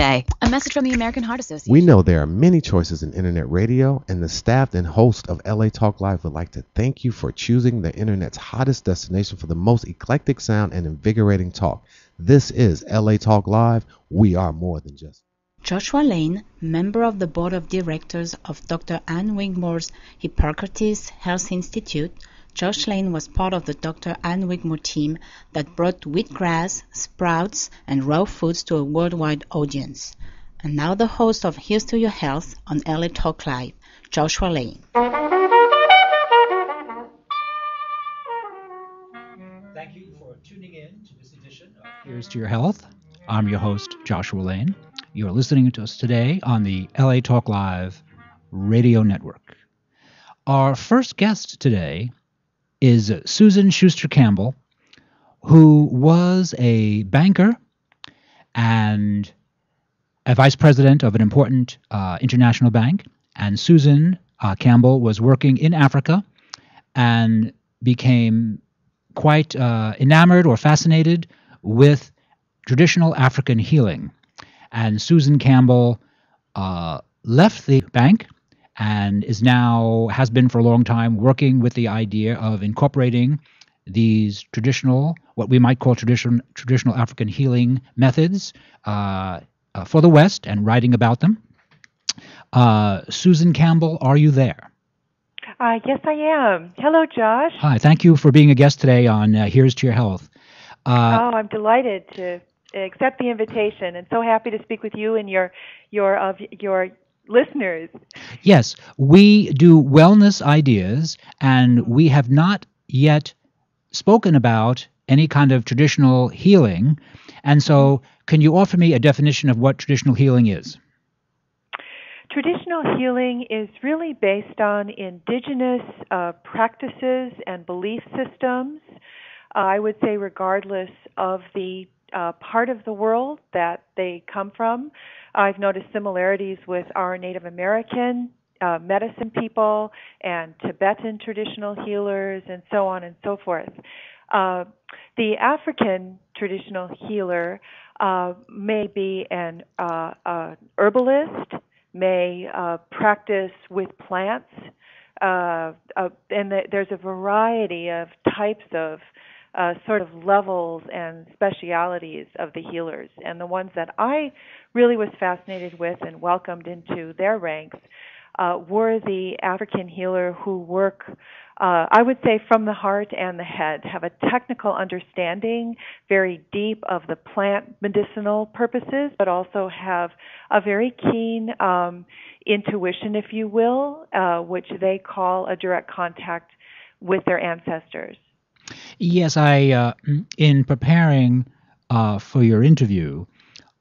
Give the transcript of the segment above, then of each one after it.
today. A message from the American Heart Association. We know there are many choices in internet radio, and the staff and host of LA Talk Live would like to thank you for choosing the internet's hottest destination for the most eclectic sound and invigorating talk. This is LA Talk Live. We are more than just. Joshua Lane, member of the board of directors of Dr. Ann Wigmore's Hippocrates Health Institute, Josh Lane was part of the Dr. Ann Wigmore team that brought wheatgrass, sprouts, and raw foods to a worldwide audience. And now the host of Here's to Your Health on LA Talk Live, Joshua Lane. Thank you for tuning in to this edition of Here's to Your Health. I'm your host, Joshua Lane. You're listening to us today on the LA Talk Live radio network. Our first guest today is Susan Schuster Campbell, who was a banker and a vice president of an important international bank. And Susan Campbell was working in Africa and became quite enamored or fascinated with traditional African healing. And Susan Campbell left the bank and has been for a long time working with the idea of incorporating these what we might call traditional African healing methods for the West and writing about them. Susan Campbell, are you there? Yes, I am. Hello, Josh. Hi, thank you for being a guest today on Here's to Your Health. I'm delighted to accept the invitation and so happy to speak with you and your listeners. Yes, we do wellness ideas, and we have not yet spoken about any kind of traditional healing. And so can you offer me a definition of what traditional healing is? Traditional healing is really based on indigenous practices and belief systems, I would say regardless of the part of the world that they come from. I've noticed similarities with our Native American medicine people and Tibetan traditional healers and so on and so forth. The African traditional healer may be an herbalist, may practice with plants, and there's a variety of types of sort of levels and specialities of the healers. And the ones that I really was fascinated with and welcomed into their ranks were the African healer who work, I would say, from the heart and the head, have a technical understanding, very deep of the plant medicinal purposes, but also have a very keen intuition, if you will, which they call a direct contact with their ancestors. Yes, in preparing for your interview,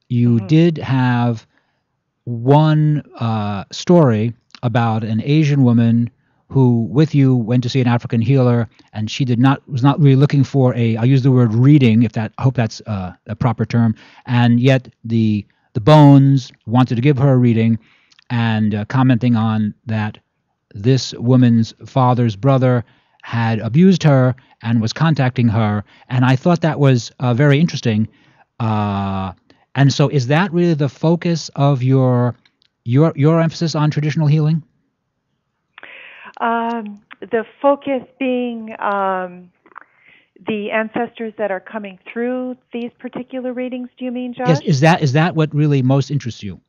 you did have one story about an Asian woman who, with you, went to see an African healer, and she was not really looking for I'll use the word reading, I hope that's a proper term, and yet the bones wanted to give her a reading, and commenting on that this woman's father's brother had abused her and was contacting her, and I thought that was very interesting. And so, is that really the focus of your emphasis on traditional healing? The focus being the ancestors that are coming through these particular readings. Do you mean, Josh? Yes. Is that what really most interests you?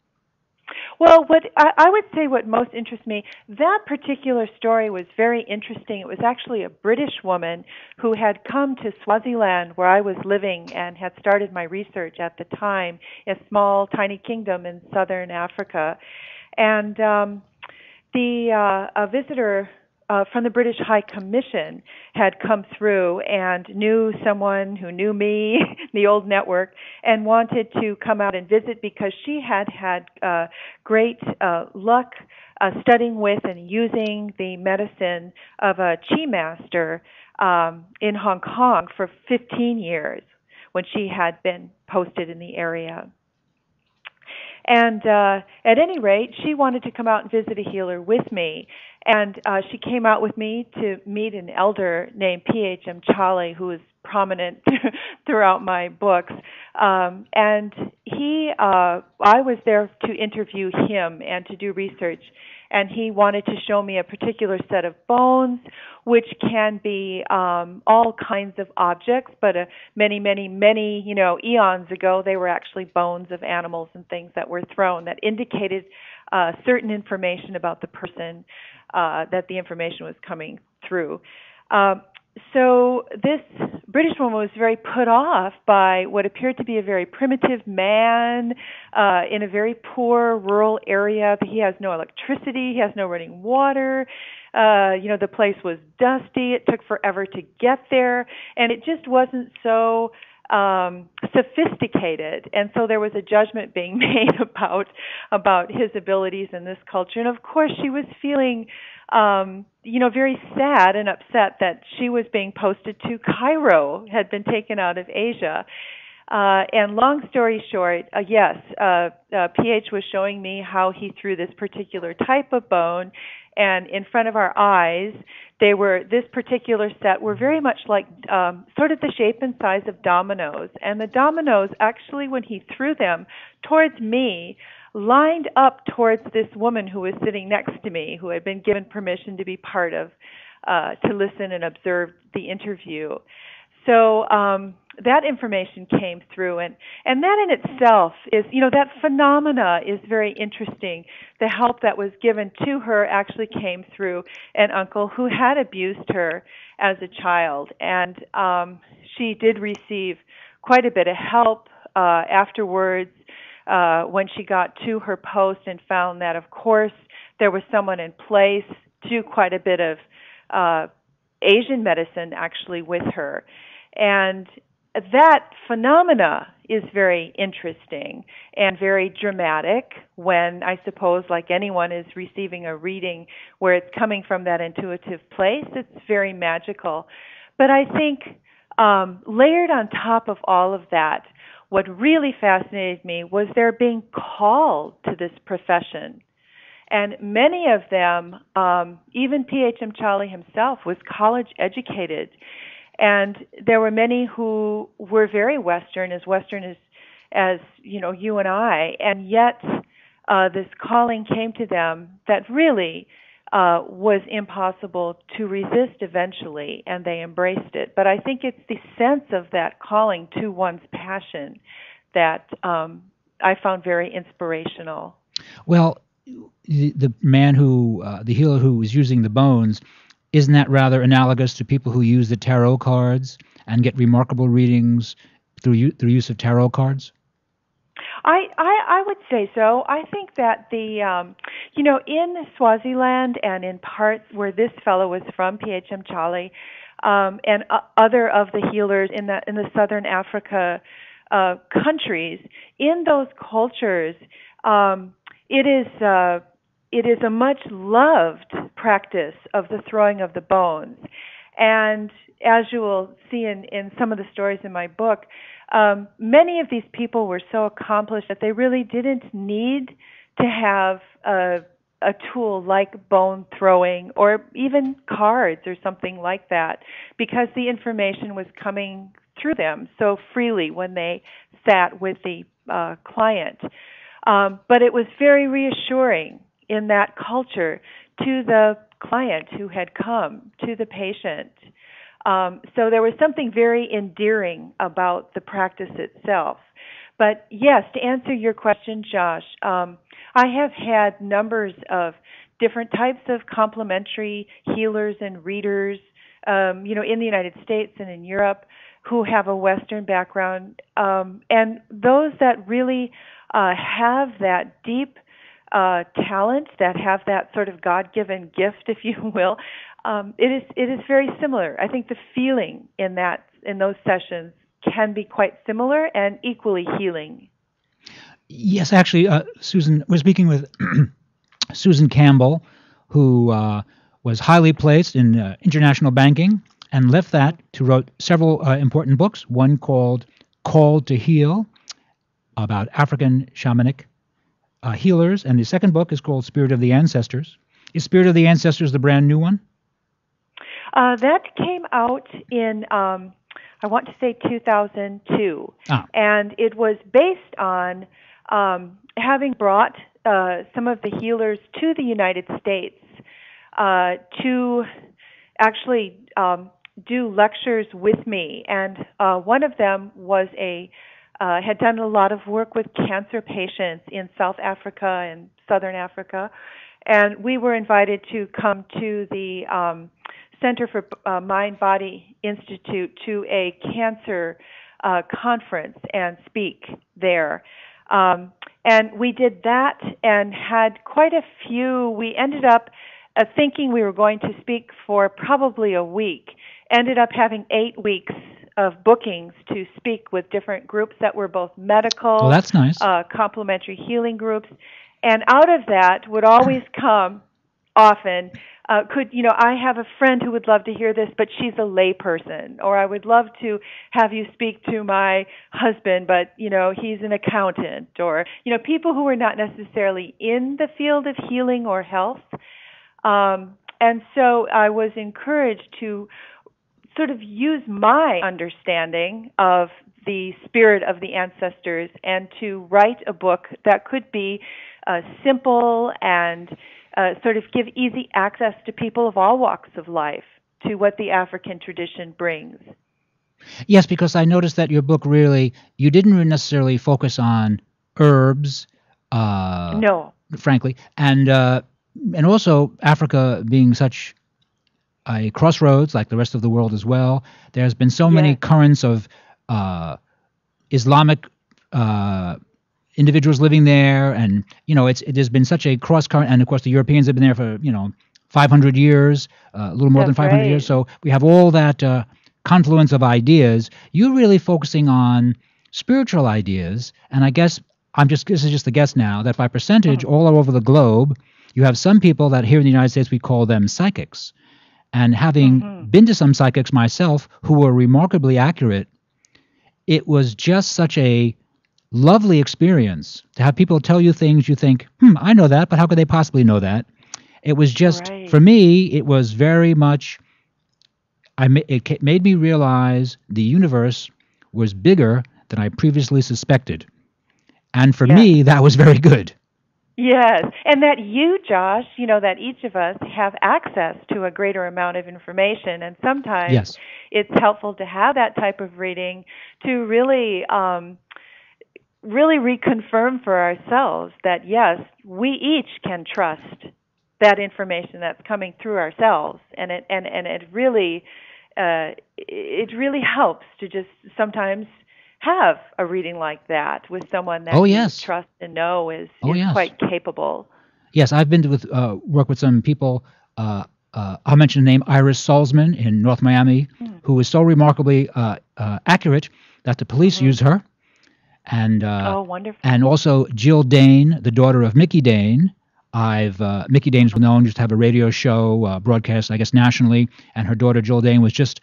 Well, what I would say what most interests me, that particular story was very interesting. It was actually a British woman who had come to Swaziland, where I was living, and had started my research at the time, a small, tiny kingdom in southern Africa. And a visitor from the British High Commission had come through and knew someone who knew me, the old network, and wanted to come out and visit because she had great luck studying with and using the medicine of a chi master in Hong Kong for 15 years when she had been posted in the area. And at any rate, she wanted to come out and visit a healer with me. And she came out with me to meet an elder named P.H. Mchale, who was prominent throughout my books. And I was there to interview him and to do research. And he wanted to show me a particular set of bones, which can be all kinds of objects, but many, eons ago, they were actually bones of animals and things that were thrown that indicated certain information about the person that the information was coming through. So this British woman was very put off by what appeared to be a very primitive man in a very poor rural area. He has no electricity. He has no running water. The place was dusty. It took forever to get there, and it just wasn't so sophisticated. And so there was a judgment being made about his abilities in this culture. And of course, she was feeling very sad and upset that she was being posted to Cairo, had been taken out of Asia. And long story short, PH was showing me how he threw this particular type of bone, and in front of our eyes, this particular set were very much like sort of the shape and size of dominoes. And the dominoes, actually, when he threw them towards me, lined up towards this woman who was sitting next to me, who had been given permission to be part of, to listen and observe the interview. So that information came through, and that in itself is, that phenomena is very interesting. The help that was given to her actually came through an uncle who had abused her as a child, and she did receive quite a bit of help afterwards when she got to her post and found that, of course, there was someone in place to do quite a bit of Asian medicine actually with her. And that phenomena is very interesting and very dramatic when, I suppose, like anyone is receiving a reading where it's coming from that intuitive place. It's very magical. But I think layered on top of all of that, what really fascinated me was their being called to this profession. And many of them, even P.H. Mchali himself, was college educated. And there were many who were very Western as you and I, and yet this calling came to them that really was impossible to resist eventually, and they embraced it. But I think it's the sense of that calling to one's passion that I found very inspirational. Well, the man the healer who was using the bones, isn't that rather analogous to people who use the tarot cards and get remarkable readings through use of tarot cards? I would say so. I think that in Swaziland and in parts where this fellow was from, P.H. Mchali, and other of the healers in the Southern Africa countries, in those cultures, it is a much loved practice of the throwing of the bones. And as you will see in some of the stories in my book, many of these people were so accomplished that they really didn't need to have a tool like bone throwing or even cards or something like that, because the information was coming through them so freely when they sat with the client. But it was very reassuring in that culture to the client who had come, to the patient. So there was something very endearing about the practice itself. But yes, to answer your question, Josh, I have had numbers of different types of complementary healers and readers, in the United States and in Europe, who have a Western background, and those that really have that deep talent, that have that sort of God-given gift, if you will. It is very similar. I think the feeling in those sessions can be quite similar and equally healing. Yes, actually, Susan, we're speaking with Susan Campbell, who was highly placed in international banking and left that to write several important books, one called Called to Heal, about African shamanic healers, and the second book is called Spirit of the Ancestors. Is Spirit of the Ancestors the brand new one? That came out in I want to say 2002. Ah. And it was based on having brought some of the healers to the United States to actually do lectures with me. And one of them was had done a lot of work with cancer patients in South Africa and Southern Africa. And we were invited to come to the Center for Mind-Body Institute to a cancer conference and speak there. And we did that and had quite a few. We ended up thinking we were going to speak for probably a week. Ended up having 8 weeks of bookings to speak with different groups that were both medical, well, that's nice. Complementary healing groups. And out of that would always come often, I have a friend who would love to hear this, but she's a lay person, or I would love to have you speak to my husband, but, he's an accountant, or, people who are not necessarily in the field of healing or health. And so I was encouraged to sort of use my understanding of the spirit of the ancestors and to write a book that could be simple and sort of give easy access to people of all walks of life to what the African tradition brings. Yes, because I noticed that your book really, you didn't necessarily focus on herbs. No. Frankly, and also Africa being such a crossroads, like the rest of the world as well. There's been so many currents of Islamic individuals living there, and there's been such a cross current, and of course the Europeans have been there for 500 years, a little more than 500 right. years. So we have all that confluence of ideas. You're really focusing on spiritual ideas, and I guess this is just a guess now, that by percentage all over the globe, you have some people that here in the United States we call them psychics. And having been to some psychics myself who were remarkably accurate, it was just such a lovely experience to have people tell you things you think, I know that, but how could they possibly know that? It was just, for me, it was very much, it made me realize the universe was bigger than I previously suspected. And for me, that was very good. Yes, and that you, Josh, that each of us have access to a greater amount of information, and sometimes it's helpful to have that type of reading to really reconfirm for ourselves that, yes, we each can trust that information that's coming through ourselves, and it really helps to just sometimes have a reading like that with someone that you trust and know is quite capable. Yes, I've been to work with some people. I'll mention the name Iris Salzman in North Miami, who is so remarkably accurate that the police use her. And wonderful. And also Jill Dane, the daughter of Mickey Dane. Mickey Dane is known, used to have a radio show broadcast, I guess, nationally, and her daughter Jill Dane was just.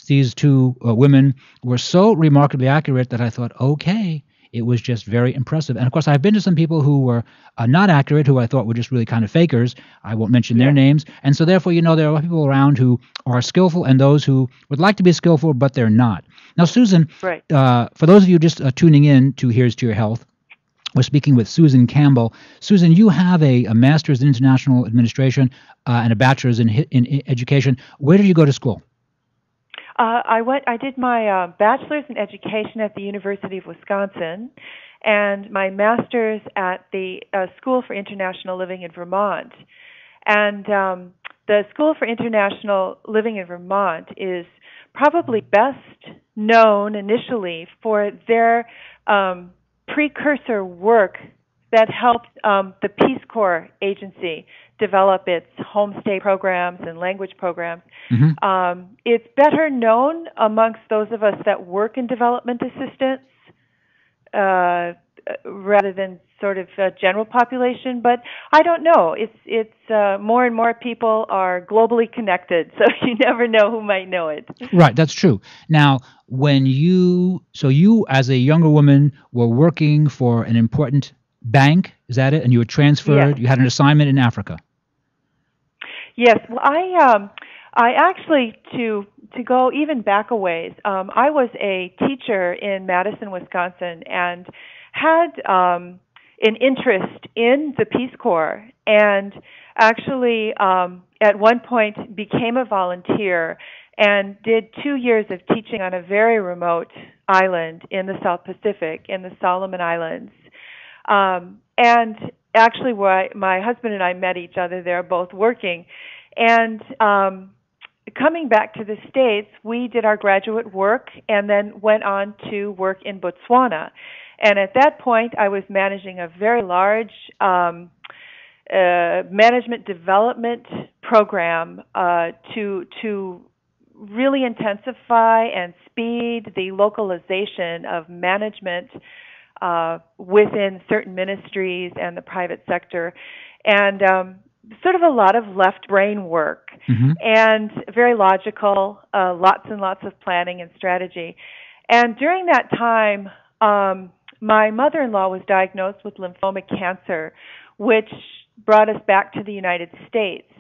These two women were so remarkably accurate that I thought, okay, it was just very impressive. And of course, I've been to some people who were not accurate, who I thought were just really kind of fakers. I won't mention their names. And so therefore, there are a lot of people around who are skillful and those who would like to be skillful, but they're not. Now, Susan, for those of you just tuning in to Here's to Your Health, we're speaking with Susan Campbell. Susan, you have a master's in international administration and a bachelor's in education. Where did you go to school? I did my bachelor's in education at the University of Wisconsin, and my master's at the School for International Living in Vermont. And the School for International Living in Vermont is probably best known initially for their precursor work that helped the Peace Corps agency develop its homestay programs and language programs. It's better known amongst those of us that work in development assistance rather than sort of general population, but I don't know. It's more and more people are globally connected, so you never know who might know it. Right, that's true. Now, you as a younger woman were working for an important bank, is that it? And you were transferred, you had an assignment in Africa. Yes, well, I actually, to to go even back a ways, I was a teacher in Madison, Wisconsin, and had an interest in the Peace Corps, and actually at one point became a volunteer and did 2 years of teaching on a very remote island in the South Pacific, in the Solomon Islands. And actually, my husband and I met each other there, both working. And coming back to the States, we did our graduate work and then went on to work in Botswana. And at that point, I was managing a very large management development program to really intensify and speed the localization of management within certain ministries and the private sector, and sort of a lot of left brain work, and very logical, lots and lots of planning and strategy. And during that time, my mother-in-law was diagnosed with lymphoma cancer, which brought us back to the United States.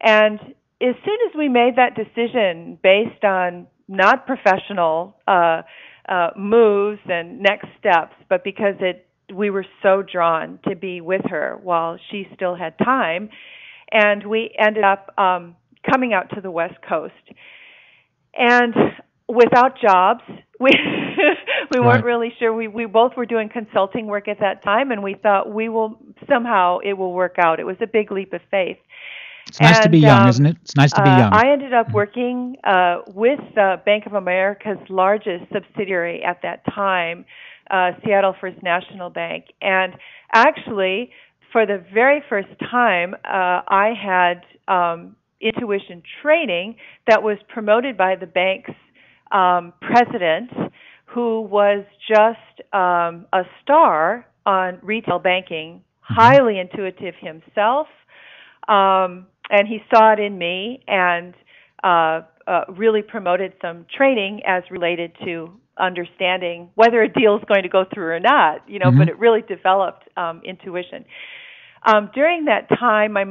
And as soon as we made that decision based on not professional moves and next steps, but because we were so drawn to be with her while she still had time, and we ended up coming out to the West Coast. And without jobs, we weren't really sure. We both were doing consulting work at that time, and we thought it will work out. It was a big leap of faith. It's nice to be young, isn't it? It's nice to be young. I ended up working with Bank of America's largest subsidiary at that time, Seattle First National Bank. And actually, for the very first time, I had intuition training that was promoted by the bank's president, who was just a star on retail banking, highly intuitive himself. And he saw it in me and really promoted some training as related to understanding whether a deal is going to go through or not, but it really developed intuition. During that time, my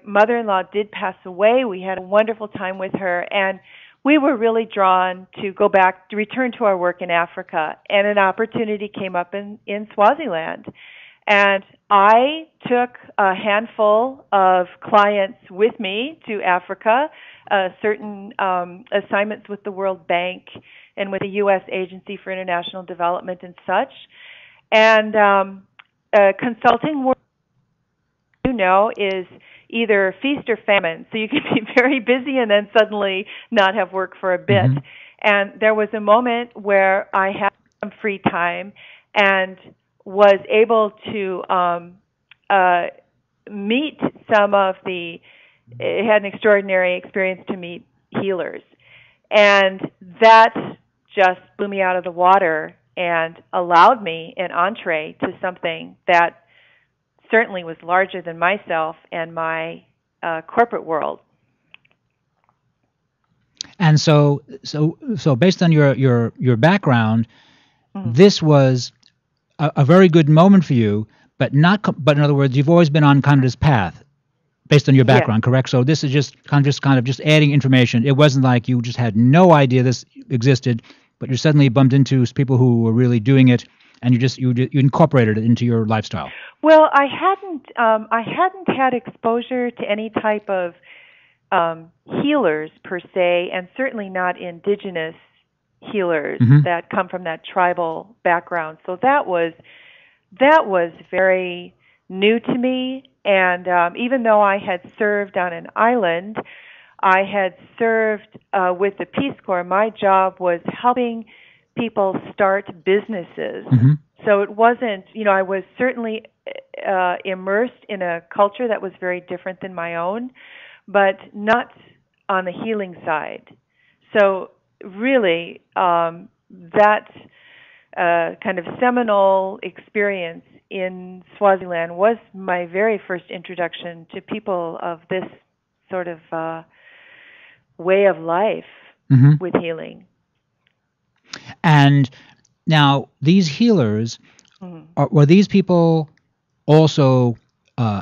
mother-in-law did pass away. We had a wonderful time with her, and we were really drawn to return to our work in Africa, and an opportunity came up in Swaziland. And I took a handful of clients with me to Africa, certain assignments with the World Bank and with the U.S. Agency for International Development and such. And consulting work, is either feast or famine. So you can be very busy and then suddenly not have work for a bit. And there was a moment where I had some free time and was able to meet had an extraordinary experience to meet healers. And that just blew me out of the water and allowed me an entree to something that certainly was larger than myself and my corporate world. And so based on your background, this was a very good moment for you, but in other words, you've always been on kind of this path based on your background, correct? So this is just kind of adding information. It wasn't like you just had no idea this existed, but you suddenly bumped into people who were really doing it, and you incorporated it into your lifestyle. Well, I hadn't had exposure to any type of healers per se, and certainly not indigenous healers that come from that tribal background. So that was very new to me. And even though I had served on an island, I had served with the Peace Corps. My job was helping people start businesses. So it wasn't, I was certainly immersed in a culture that was very different than my own, but not on the healing side. So really, that kind of seminal experience in Swaziland was my very first introduction to people of this sort of way of life with healing. And now, these healers, were these people also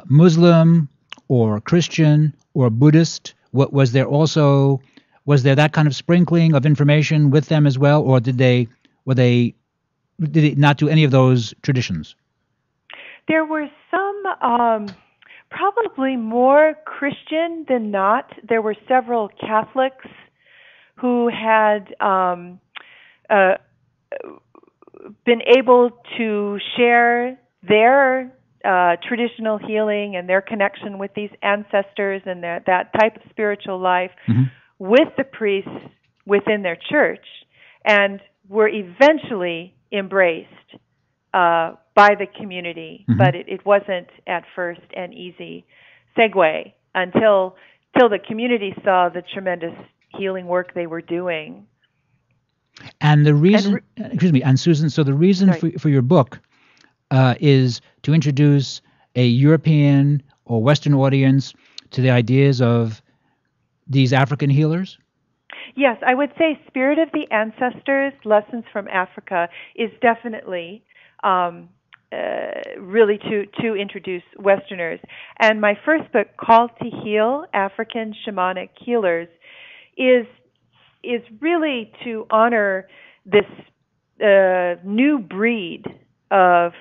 Muslim or Christian or Buddhist? Was there also Was there that kind of sprinkling of information with them as well, or did they not do any of those traditions? There were some, probably more Christian than not. There were several Catholics who had been able to share their traditional healing and their connection with these ancestors and that type of spiritual life with the priests within their church, and were eventually embraced by the community. But it wasn't at first an easy segue until the community saw the tremendous healing work they were doing. And the reason, and Susan, so the reason for your book is to introduce a European or Western audience to the ideas of these African healers? Yes, I would say Spirit of the Ancestors, Lessons from Africa is definitely really to introduce Westerners. And my first book, Called to Heal, African Shamanic Healers, is really to honor this new breed of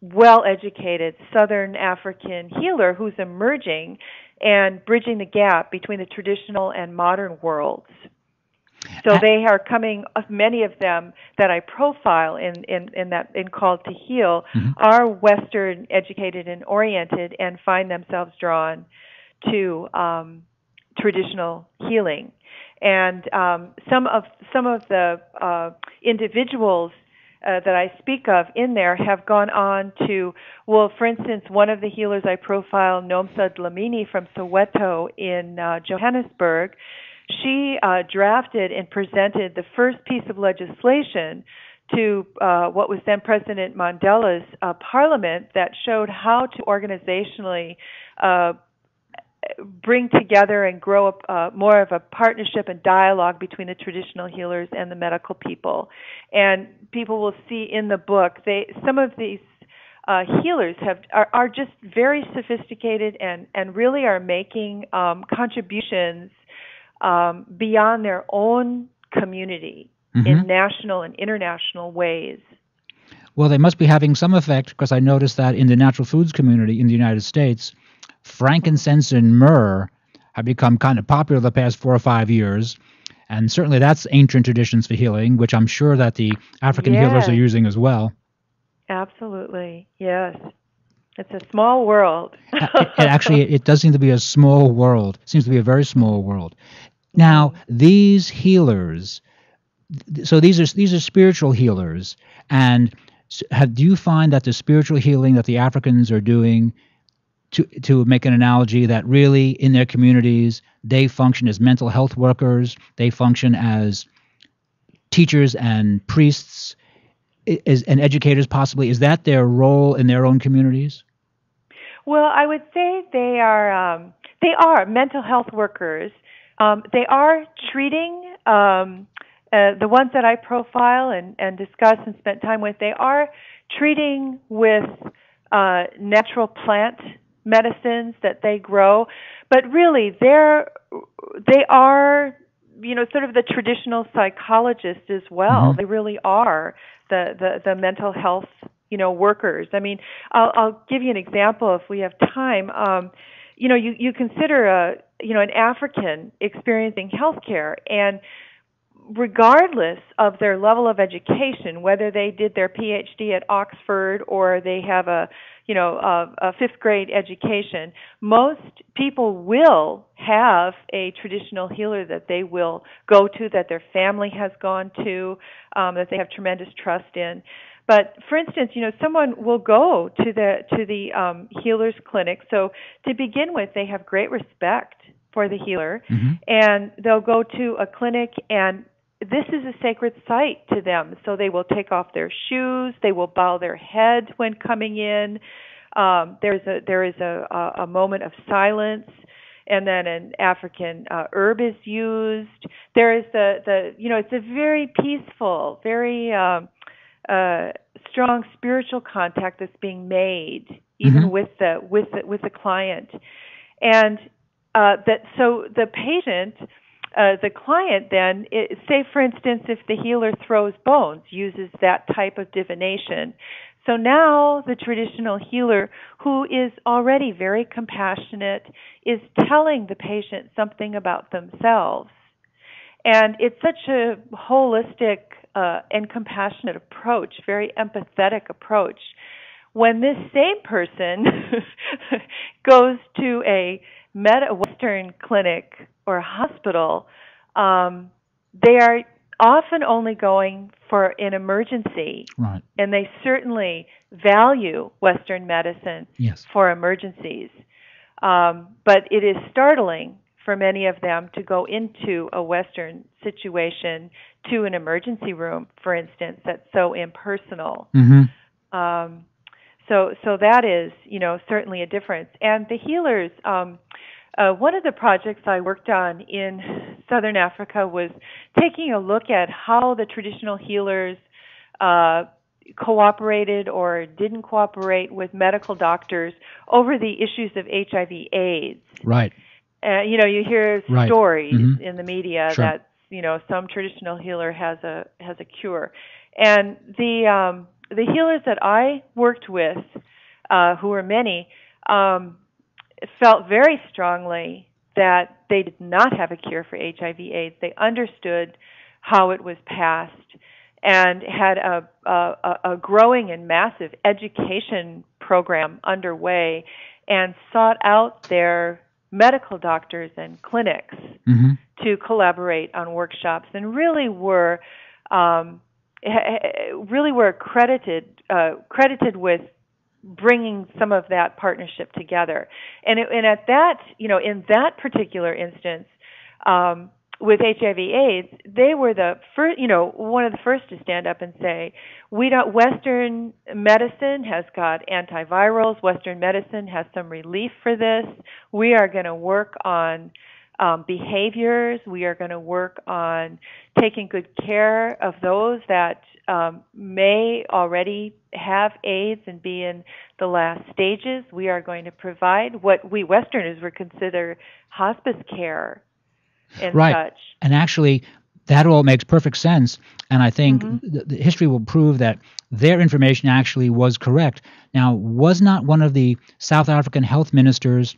well-educated Southern African healer who's emerging and bridging the gap between the traditional and modern worlds. So they are coming, many of them that I profile in Called to Heal are Western educated and oriented and find themselves drawn to traditional healing. And some of the individuals that I speak of in there have gone on to, well, for instance, one of the healers I profile, Nomsa Dlamini from Soweto in Johannesburg, she drafted and presented the first piece of legislation to what was then President Mandela's parliament that showed how to organizationally bring together and grow up more of a partnership and dialogue between the traditional healers and the medical people. And people will see in the book, some of these healers are just very sophisticated and really are making contributions beyond their own community in national and international ways. Well, they must be having some effect, because I noticed that in the natural foods community in the United States, frankincense and myrrh have become kind of popular the past 4 or 5 years, and certainly that's ancient traditions for healing, which I'm sure that the African healers are using as well. Absolutely, yes. It's a small world. It does seem to be a small world. It seems to be a very small world. Now, these healers, so these are spiritual healers, and do you find that the spiritual healing that the Africans are doing, to make an analogy, that really in their communities they function as mental health workers, they function as teachers and priests and educators possibly? Is that their role in their own communities? Well, I would say they are mental health workers. They are treating the ones that I profile and discuss and spent time with. They are treating with natural plant medicines that they grow, but really they are, sort of the traditional psychologists as well. They really are the mental health, workers. I mean, I'll give you an example if we have time. You consider an African experiencing healthcare, and regardless of their level of education, whether they did their PhD at Oxford or they have a fifth grade education, most people will have a traditional healer that they will go to, that their family has gone to, that they have tremendous trust in. But for instance, someone will go to the healer's clinic. So to begin with, they have great respect for the healer, and they'll go to a clinic, and this is a sacred site to them. So they will take off their shoes, they will bow their head when coming in. There is a moment of silence, and then an African herb is used. There is it's a very peaceful, very strong spiritual contact that's being made, even with the client, and so the patient the client then, say for instance, if the healer throws bones, uses that type of divination. So now the traditional healer, who is already very compassionate, is telling the patient something about themselves. And it's such a holistic and compassionate approach, very empathetic approach. When this same person goes to a Western clinic or hospital, they are often only going for an emergency. Right. And they certainly value Western medicine for emergencies. But it is startling for many of them to go into a Western situation, to an emergency room, for instance, that's so impersonal. Mm-hmm. So that is, certainly a difference. And the healers, one of the projects I worked on in Southern Africa was taking a look at how the traditional healers cooperated or didn't cooperate with medical doctors over the issues of HIV/AIDS. Right. You hear stories in the media that some traditional healer has a cure, and the healers that I worked with, who were many, felt very strongly that they did not have a cure for HIV/AIDS. They understood how it was passed and had a growing and massive education program underway, and sought out their medical doctors and clinics to collaborate on workshops, and really were credited with bringing some of that partnership together. And at that, in that particular instance, with HIV/AIDS, they were the first, one of the first to stand up and say, Western medicine has got antivirals. Western medicine has some relief for this. We are going to work on behaviors. We are going to work on taking good care of those that may already have AIDS and be in the last stages. We are going to provide what we Westerners would consider hospice care and such. And actually, that all makes perfect sense. And I think the history will prove that their information actually was correct. Now, was not one of the South African health ministers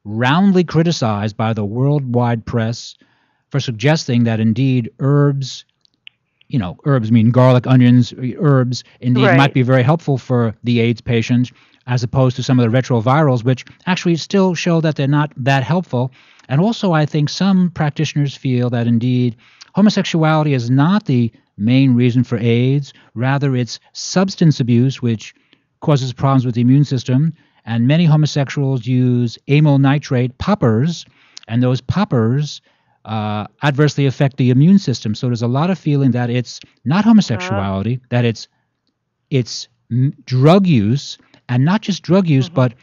roundly criticized by the worldwide press for suggesting that indeed herbs, herbs mean garlic, onions, herbs, indeed might be very helpful for the AIDS patient, as opposed to some of the retrovirals, which actually still show that they're not that helpful. And also, I think some practitioners feel that indeed homosexuality is not the main reason for AIDS. Rather, it's substance abuse, which causes problems with the immune system. And many homosexuals use amyl nitrate poppers, and those poppers adversely affect the immune system. So there's a lot of feeling that it's not homosexuality, that it's drug use, and not just drug use, but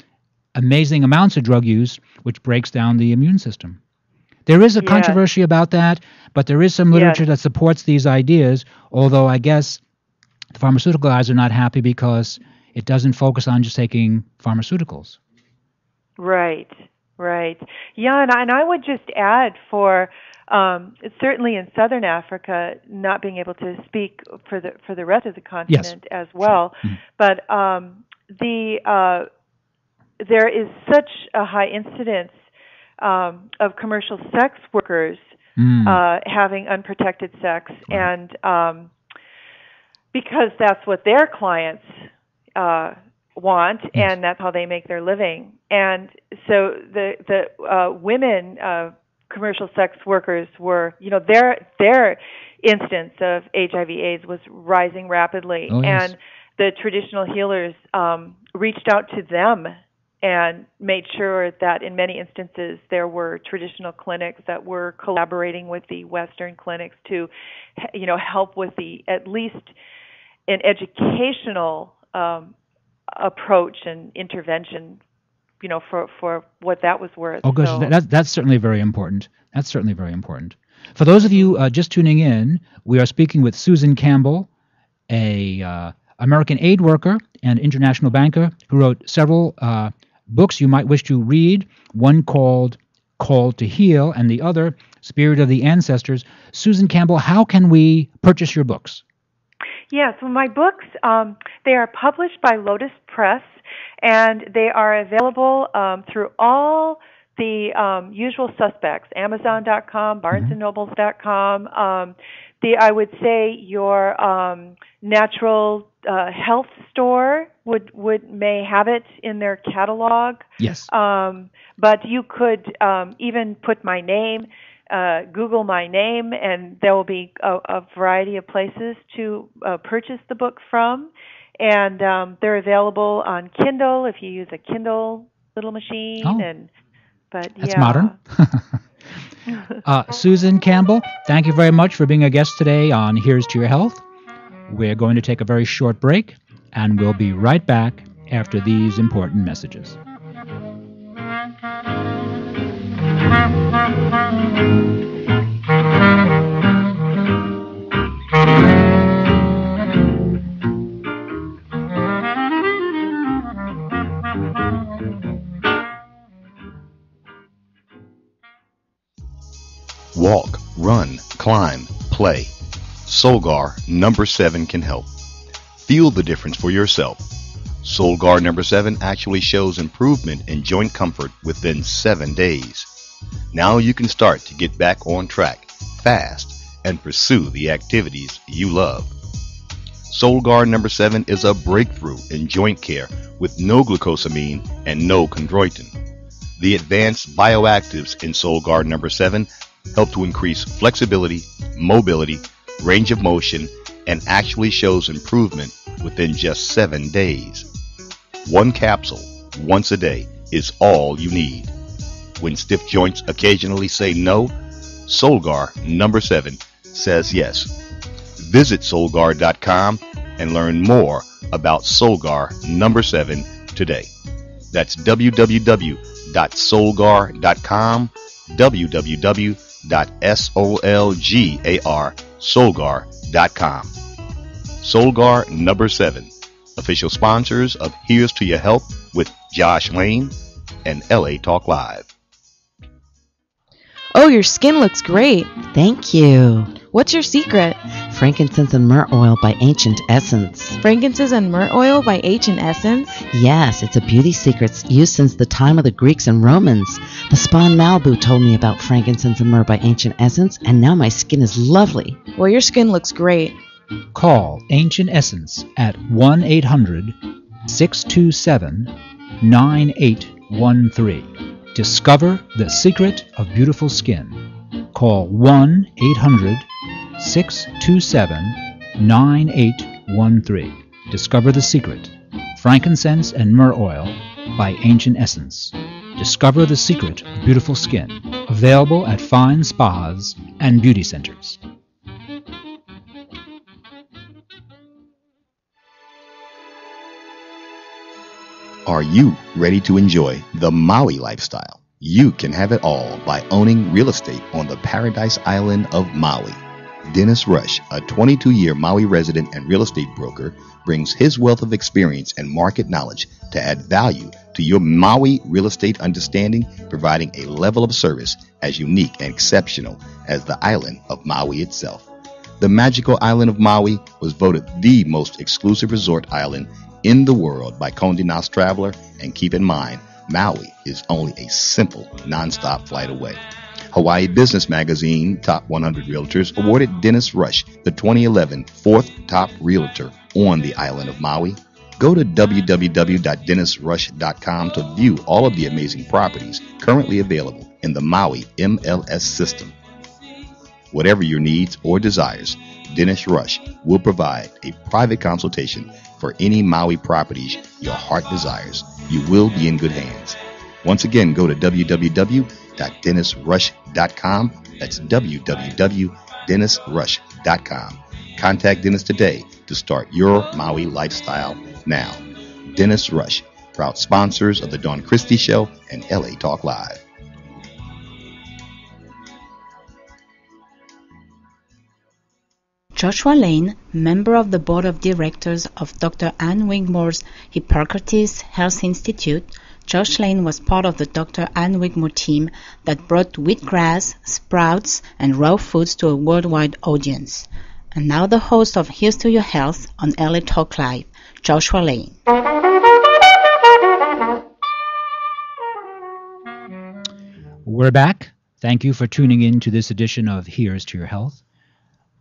amazing amounts of drug use, which breaks down the immune system. There is a controversy about that, but there is some literature that supports these ideas, although I guess the pharmaceutical guys are not happy because it doesn't focus on just taking pharmaceuticals. Right. Yeah, and I would just add for certainly in Southern Africa, not being able to speak for the rest of the continent as well, but there is such a high incidence of commercial sex workers having unprotected sex, and because that's what their clients want, and that's how they make their living. And so the women commercial sex workers were, their instance of HIV/AIDS was rising rapidly, and the traditional healers reached out to them and made sure that in many instances there were traditional clinics that were collaborating with the Western clinics to, help with at least an educational approach and intervention, for what that was worth. Oh, gosh, that's certainly very important. For those of you just tuning in, we are speaking with Susan Campbell, a American aid worker and international banker who wrote several books you might wish to read, one called Call to Heal, and the other, Spirit of the Ancestors. Susan Campbell, how can we purchase your books? Yeah, so my books, they are published by Lotus Press, and they are available through all the usual suspects, Amazon.com, BarnesandNobles.com. I would say your natural health store may have it in their catalog. Yes. But you could even put my name, Google my name, and there will be a variety of places to purchase the book from. And they're available on Kindle if you use a Kindle little machine. Oh, that's yeah. modern. Susan Campbell, thank you very much for being a guest today on Here's to Your Health. We're going to take a very short break, and we'll be right back after these important messages. Walk, run, climb, play. Solgar number 7 can help. Feel the difference for yourself. Solgar number 7 actually shows improvement in joint comfort within 7 days. Now you can start to get back on track fast and pursue the activities you love. Solgar number 7 is a breakthrough in joint care with no glucosamine and no chondroitin. The advanced bioactives in Solgar number 7 help to increase flexibility, mobility, range of motion, and actually shows improvement within just 7 days. One capsule, once a day, is all you need. When stiff joints occasionally say no, Solgar number 7 says yes. Visit Solgar.com and learn more about Solgar number 7 today. That's www.solgar.com, www.solgar.com. Solgar number 7, official sponsors of Here's to Your Health with Josh Lane and LA Talk Live. Oh, your skin looks great. Thank you. What's your secret? Frankincense and myrrh oil by Ancient Essence. Frankincense and myrrh oil by Ancient Essence? Yes, it's a beauty secret used since the time of the Greeks and Romans. The spa in Malibu told me about frankincense and myrrh by Ancient Essence, and now my skin is lovely. Well, your skin looks great. Call Ancient Essence at 1-800-627-9813. Discover the secret of beautiful skin. Call 1-800-627-9813. Discover the secret. Frankincense and myrrh oil by Ancient Essence. Discover the secret of beautiful skin. Available at fine spas and beauty centers. Are you ready to enjoy the Maui lifestyle? You can have it all by owning real estate on the Paradise Island of Maui. Dennis Rush, a 22-year Maui resident and real estate broker, brings his wealth of experience and market knowledge to add value to your Maui real estate understanding, providing a level of service as unique and exceptional as the island of Maui itself. The magical island of Maui was voted the most exclusive resort island in the world by Condé Nast Traveler, and keep in mind, Maui is only a simple, non-stop flight away. Hawaii Business Magazine Top 100 Realtors awarded Dennis Rush the 2011 fourth top realtor on the island of Maui. Go to www.dennisrush.com to view all of the amazing properties currently available in the Maui MLS system. Whatever your needs or desires, Dennis Rush will provide a private consultation for any Maui properties your heart desires. You will be in good hands. Once again, go to www.dennisrush.com. That's www.dennisrush.com. Contact Dennis today to start your Maui lifestyle now. Dennis Rush, proud sponsors of the Dawn Christie Show and LA Talk Live. Joshua Lane, member of the board of directors of Dr. Ann Wigmore's Hippocrates Health Institute, Josh Lane was part of the Dr. Ann Wigmore team that brought wheatgrass, sprouts, and raw foods to a worldwide audience. And now the host of Here's to Your Health on LA Talk Live, Joshua Lane. We're back. Thank you for tuning in to this edition of Here's to Your Health.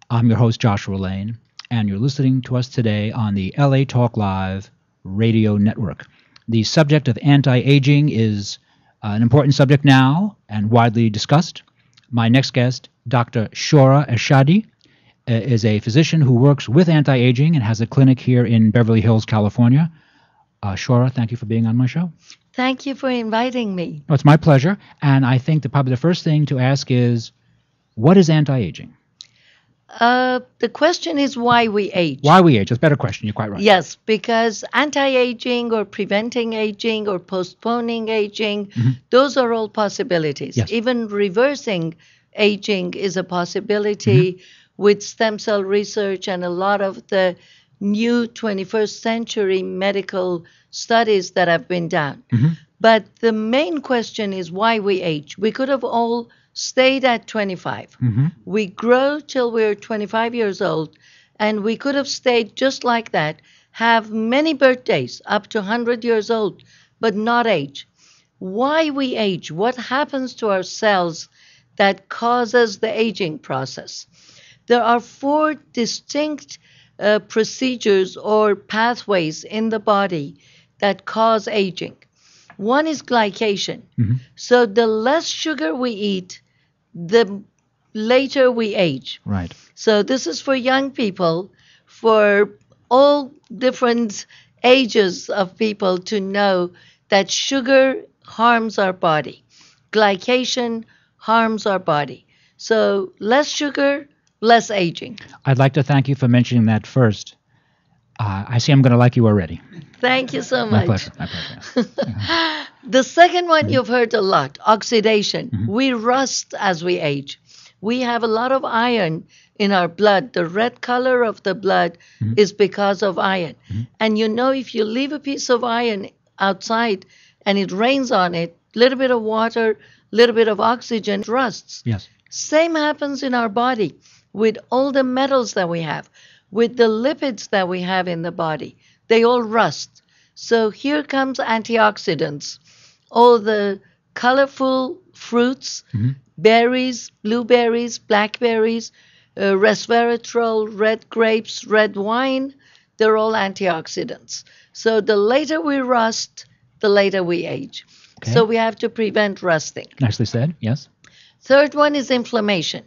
I'm your host, Joshua Lane, and you're listening to us today on the LA Talk Live radio network. The subject of anti-aging is an important subject now and widely discussed. My next guest, Dr. Shoreh Ershadi, is a physician who works with anti-aging and has a clinic here in Beverly Hills, California. Shoreh, thank you for being on my show. Thank you for inviting me. Oh, it's my pleasure. And I think that probably the first thing to ask is, what is anti-aging? The question is why we age. Why we age. That's a better question. You're quite right. Yes, because anti-aging or preventing aging or postponing aging, those are all possibilities. Yes. Even reversing aging is a possibility with stem cell research and a lot of the new 21st century medical studies that have been done. But the main question is why we age. We could have all stayed at 25. We grow till we're 25 years old, and we could have stayed just like that, have many birthdays up to 100 years old, but not age. Why we age? What happens to our cells that causes the aging process? There are 4 distinct procedures or pathways in the body that cause aging. One is glycation. So the less sugar we eat, the later we age. Right. So this is for young people, for all different ages of people to know that sugar harms our body. Glycation harms our body. So less sugar, less aging. I'd like to thank you for mentioning that first. I see I'm going to like you already. Thank you so My much. pleasure. My pleasure. The second one you've heard a lot, oxidation. We rust as we age. We have a lot of iron in our blood. The red color of the blood is because of iron. And you know, if you leave a piece of iron outside and it rains on it, little bit of water, little bit of oxygen, it rusts. Yes. Same happens in our body with all the metals that we have, with the lipids that we have in the body. They all rust. So here comes antioxidants. All the colorful fruits, berries, blueberries, blackberries, resveratrol, red grapes, red wine, they're all antioxidants. So the later we rust, the later we age. Okay. So we have to prevent rusting. Nicely said. Yes. Third one is inflammation.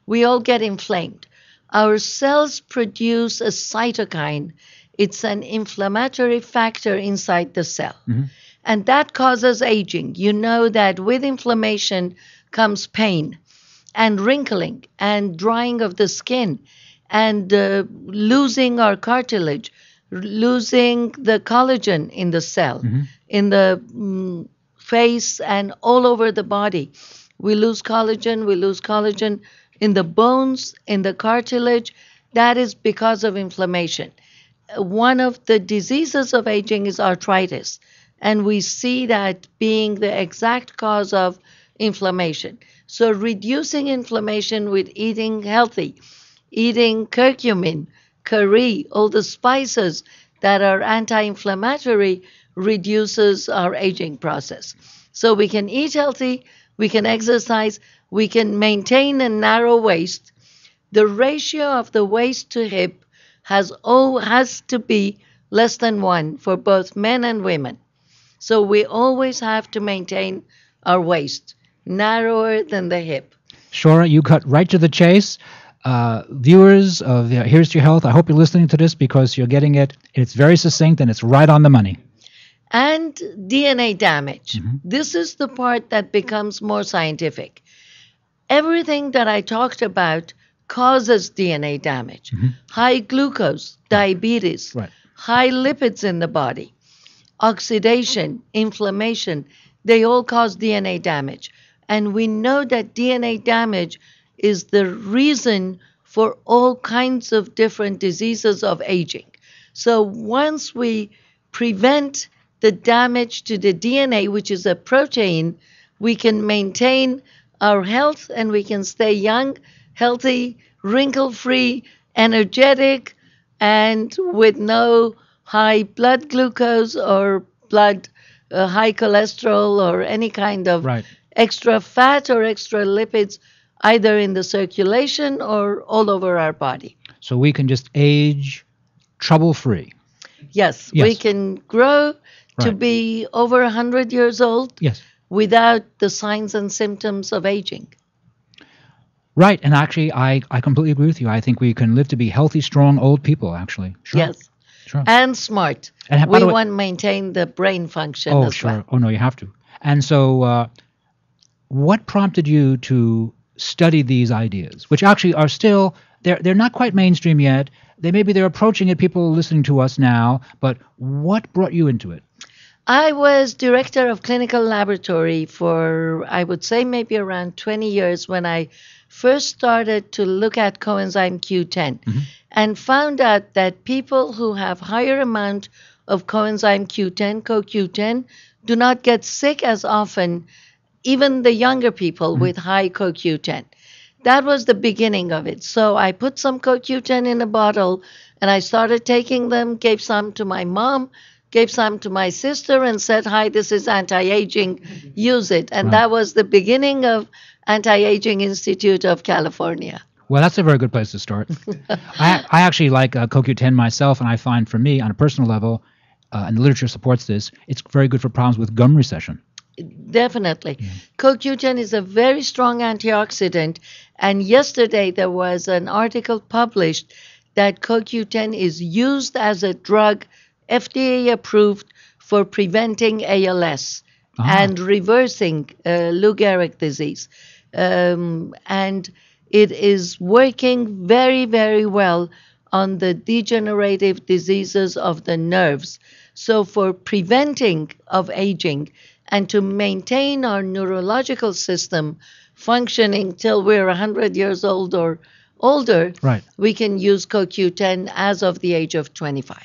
We all get inflamed. Our cells produce a cytokine. It's an inflammatory factor inside the cell. And that causes aging. You know that with inflammation comes pain and wrinkling and drying of the skin and losing our cartilage, losing the collagen in the cell, in the face and all over the body. We lose collagen in the bones, in the cartilage. That is because of inflammation. One of the diseases of aging is arthritis, and we see that being the exact cause of inflammation. So reducing inflammation with eating healthy, eating curcumin, curry, all the spices that are anti-inflammatory reduces our aging process. So we can eat healthy, we can exercise, we can maintain a narrow waist. The ratio of the waist to hip has to be less than 1 for both men and women. So we always have to maintain our waist narrower than the hip. Shoreh, you cut right to the chase. Viewers of Here's to Your Health, I hope you're listening to this because you're getting it. It's very succinct and it's right on the money. And DNA damage. This is the part that becomes more scientific. Everything that I talked about causes DNA damage. High glucose, diabetes, high lipids in the body, oxidation, inflammation, they all cause DNA damage. And we know that DNA damage is the reason for all kinds of different diseases of aging. So once we prevent the damage to the DNA, which is a protein, we can maintain our health and we can stay young, healthy, wrinkle-free, energetic, and with no high blood glucose or blood high cholesterol or any kind of Right. extra fat or extra lipids either in the circulation or all over our body. So we can just age trouble-free. Yes, Yes. we can grow to Right. be over 100 years old Yes. without the signs and symptoms of aging. Right. And actually, I completely agree with you. I think we can live to be healthy, strong, old people, actually. Sure. Yes. Sure. And smart. And by We the way- want to maintain the brain function Oh, as sure. well. Oh, no, you have to. And so what prompted you to study these ideas, which actually are still, they're not quite mainstream yet. Maybe they're approaching it, people listening to us now, but what brought you into it? I was director of clinical laboratory for, I would say, maybe around 20 years when I first started to look at coenzyme Q10 and found out that people who have higher amount of coenzyme Q10, CoQ10, do not get sick as often, even the younger people with high CoQ10. That was the beginning of it. So I put some CoQ10 in a bottle and I started taking them, gave some to my mom, gave some to my sister and said, hi, this is anti-aging, use it. And that was the beginning of Anti-Aging Institute of California. Well, that's a very good place to start. I actually like CoQ10 myself, and I find for me, on a personal level, and the literature supports this, it's very good for problems with gum recession. Definitely. CoQ10 is a very strong antioxidant. And yesterday there was an article published that CoQ10 is used as a drug, FDA approved, for preventing ALS and reversing Lou Gehrig disease. And it is working very, very well on the degenerative diseases of the nerves. So for preventing of aging and to maintain our neurological system functioning till we're 100 years old or older, we can use CoQ10 as of the age of 25.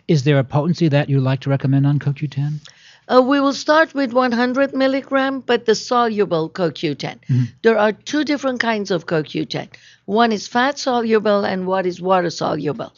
Is there a potency that you like to recommend on CoQ10? We will start with 100 milligram, but the soluble CoQ10. There are two different kinds of CoQ10. One is fat soluble and one is water soluble.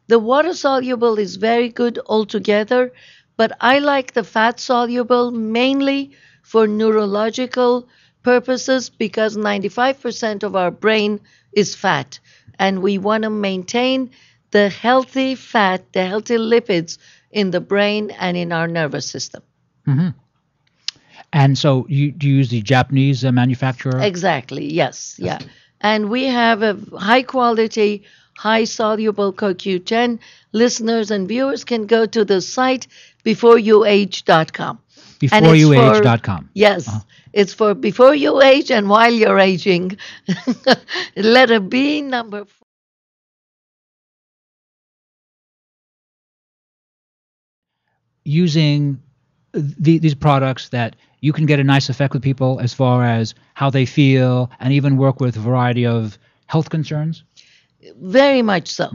The water soluble is very good altogether, but I like the fat soluble mainly for neurological purposes because 95% of our brain is fat, and we want to maintain the healthy fat, the healthy lipids in the brain and in our nervous system. And so do you use the Japanese manufacturer? Exactly, yes, yeah. And we have a high quality, high soluble CoQ10. Listeners and viewers can go to the site beforeyouage.com. Beforeyouage.com. Yes, it's for before you age and while you're aging. Letter B, number 4. Using these products that you can get a nice effect with people as far as how they feel and even work with a variety of health concerns? Very much so.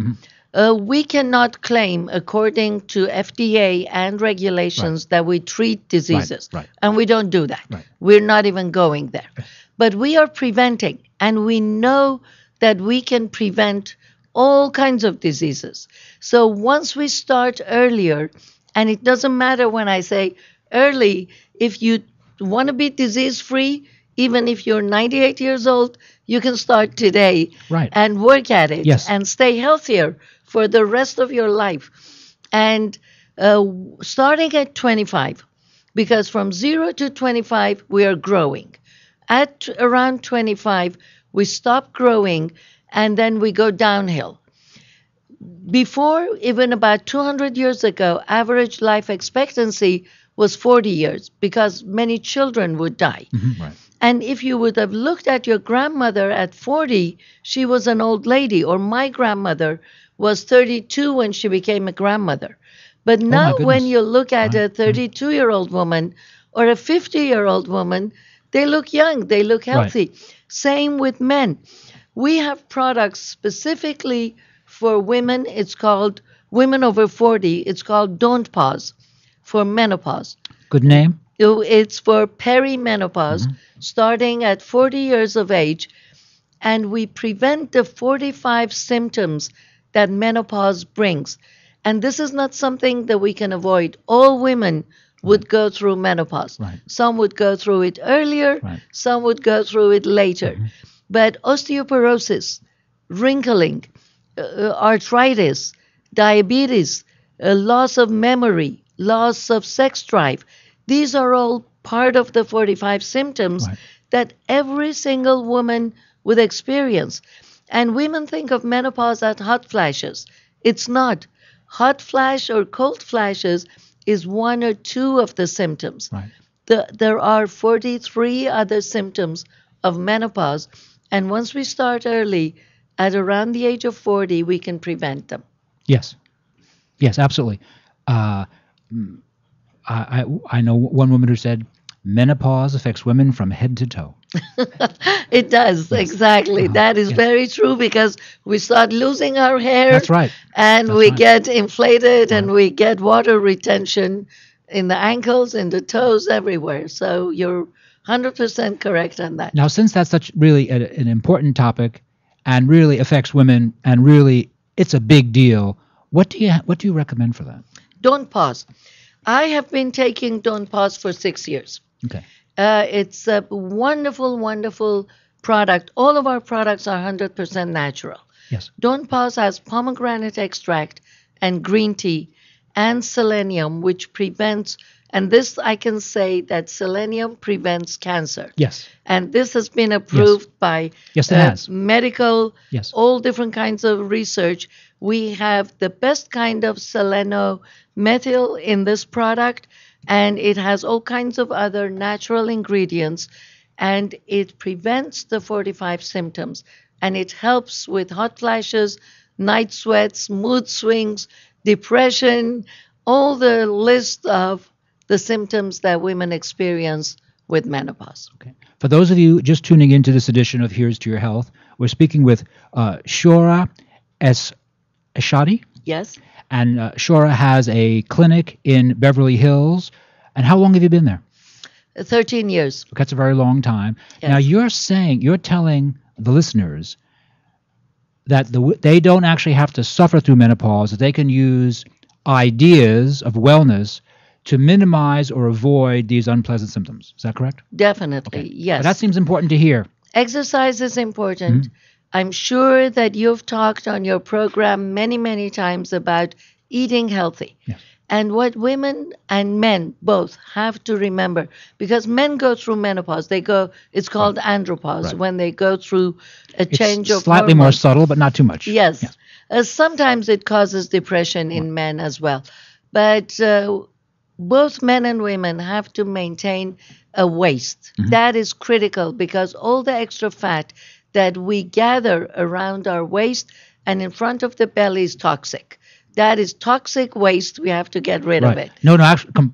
We cannot claim, according to FDA and regulations, that we treat diseases. And we don't do that. We're not even going there. But we are preventing, and we know that we can prevent all kinds of diseases. So once we start earlier, and it doesn't matter when I say early, if you want to be disease-free, even if you're 98 years old, you can start today and work at it and stay healthier for the rest of your life. And starting at 25, because from 0 to 25, we are growing. At around 25, we stop growing, and then we go downhill. Before, even about 200 years ago, average life expectancy was 40 years because many children would die. And if you would have looked at your grandmother at 40, she was an old lady, or my grandmother was 32 when she became a grandmother. But now when you look at a 32-year-old woman or a 50-year-old woman, they look young, they look healthy. Same with men. We have products specifically for women. It's called women over 40. It's called Don't Pause. for menopause. Good name? It's for perimenopause, starting at 40 years of age, and we prevent the 45 symptoms that menopause brings. And this is not something that we can avoid. All women would go through menopause. Right. Some would go through it earlier, some would go through it later. But osteoporosis, wrinkling, arthritis, diabetes, loss of memory, loss of sex drive, these are all part of the 45 symptoms that every single woman would experience. And women think of menopause as hot flashes. It's not. Hot flash or cold flashes is one or two of the symptoms. There are 43 other symptoms of menopause. And once we start early, at around the age of 40, we can prevent them. Yes. Yes, absolutely. I know one woman who said menopause affects women from head to toe. It does, exactly. That is very true, because we start losing our hair. That's right. And we get inflated and we get water retention in the ankles, in the toes, everywhere. So you're 100% correct on that. Now, since that's such really an important topic and really affects women and really it's a big deal, what do you recommend for that? Don't pause. I have been taking Don't Pause for 6 years. Okay. It's a wonderful, wonderful product. All of our products are 100% natural. Yes. Don't Pause has pomegranate extract and green tea and selenium, which prevents, and this I can say that selenium prevents cancer. Yes. And this has been approved by it has. medical, Yes. all different kinds of research. We have the best kind of selenomethyl in this product, and it has all kinds of other natural ingredients, and it prevents the 45 symptoms, and it helps with hot flashes, night sweats, mood swings, depression, all the list of the symptoms that women experience with menopause. Okay. For those of you just tuning into this edition of Here's to Your Health, we're speaking with Shoreh Ershadi. Yes. And Shoreh has a clinic in Beverly Hills. And how long have you been there? 13 years. That's a very long time. Yes. Now, you're telling the listeners that they don't actually have to suffer through menopause, that they can use ideas of wellness to minimize or avoid these unpleasant symptoms. Is that correct? Definitely, Okay. yes. But that seems important to hear. Exercise is important. I'm sure that you've talked on your program many, many times about eating healthy. Yes. And what women and men both have to remember, because men go through menopause, it's called andropause, when they go through a change of slightly more hormones. subtle, but not too much. Yes. Sometimes it causes depression in men as well. But both men and women have to maintain a waist. That is critical, because all the extra fat that we gather around our waist and in front of the belly is toxic. That is toxic waste. We have to get rid of it. No, actually,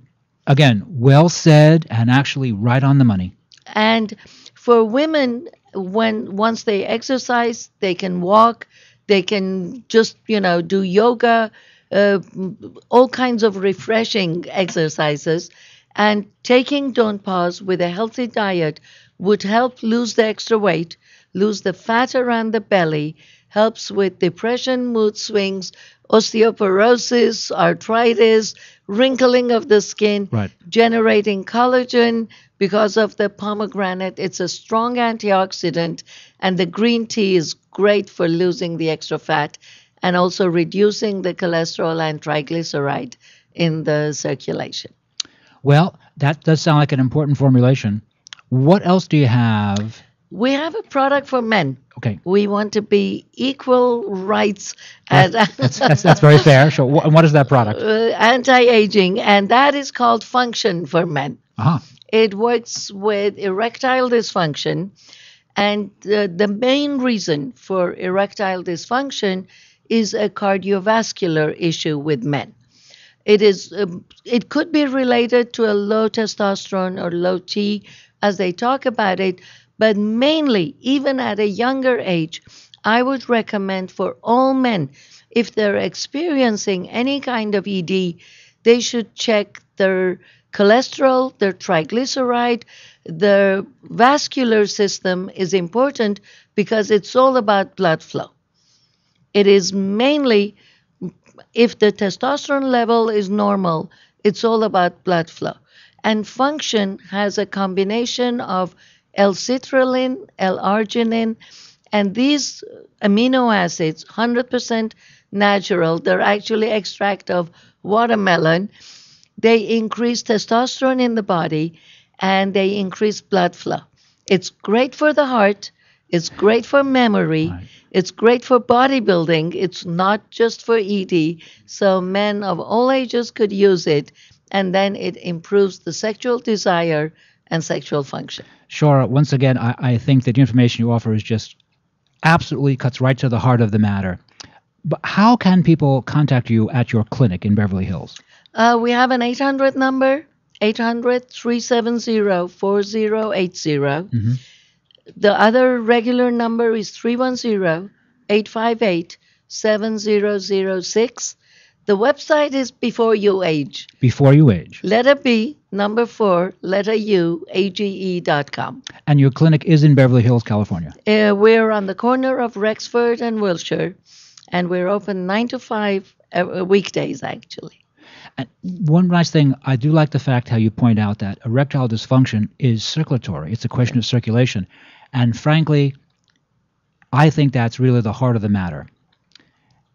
again, well said and actually right on the money. And for women, once they exercise, they can walk, they can just, do yoga, all kinds of refreshing exercises. And taking Don't Pause with a healthy diet would help lose the extra weight, lose the fat around the belly, helps with depression, mood swings, osteoporosis, arthritis, wrinkling of the skin, generating collagen because of the pomegranate. It's a strong antioxidant, and the green tea is great for losing the extra fat and also reducing the cholesterol and triglyceride in the circulation. Well, that does sound like an important formulation. What else do you have? We have a product for men. Okay. We want to be equal rights. That's very fair. So what is that product? Anti-aging, and that is called Function for Men. Uh-huh. It works with erectile dysfunction, and the main reason for erectile dysfunction is a cardiovascular issue with men. It could be related to a low testosterone or low T, as they talk about it, but mainly, even at a younger age, I would recommend for all men, if they're experiencing any kind of ED, they should check their cholesterol, their triglyceride, their vascular system is important because it's all about blood flow. It is mainly, if the testosterone level is normal, it's all about blood flow. And function has a combination of L-citrulline, L-arginine, and these amino acids, 100% natural, they're actually extract of watermelon. They increase testosterone in the body and they increase blood flow. It's great for the heart. It's great for memory. Right. It's great for bodybuilding. It's not just for ED. So men of all ages could use it. And then it improves the sexual desire and sexual function. Shoreh, once again, I think that the information you offer is just absolutely cuts right to the heart of the matter. But how can people contact you at your clinic in Beverly Hills? We have an 800 number, 800-370-4080. Mm-hmm. The other regular number is 310-858-7006. The website is Before You Age. Before You Age. Letter B, number 4, letter U, AGE.com. And your clinic is in Beverly Hills, California. We're on the corner of Rexford and Wilshire, and we're open 9 to 5 weekdays, actually. And one nice thing, I do like the fact how you point out that erectile dysfunction is circulatory. It's a question of circulation. And frankly, I think that's really the heart of the matter.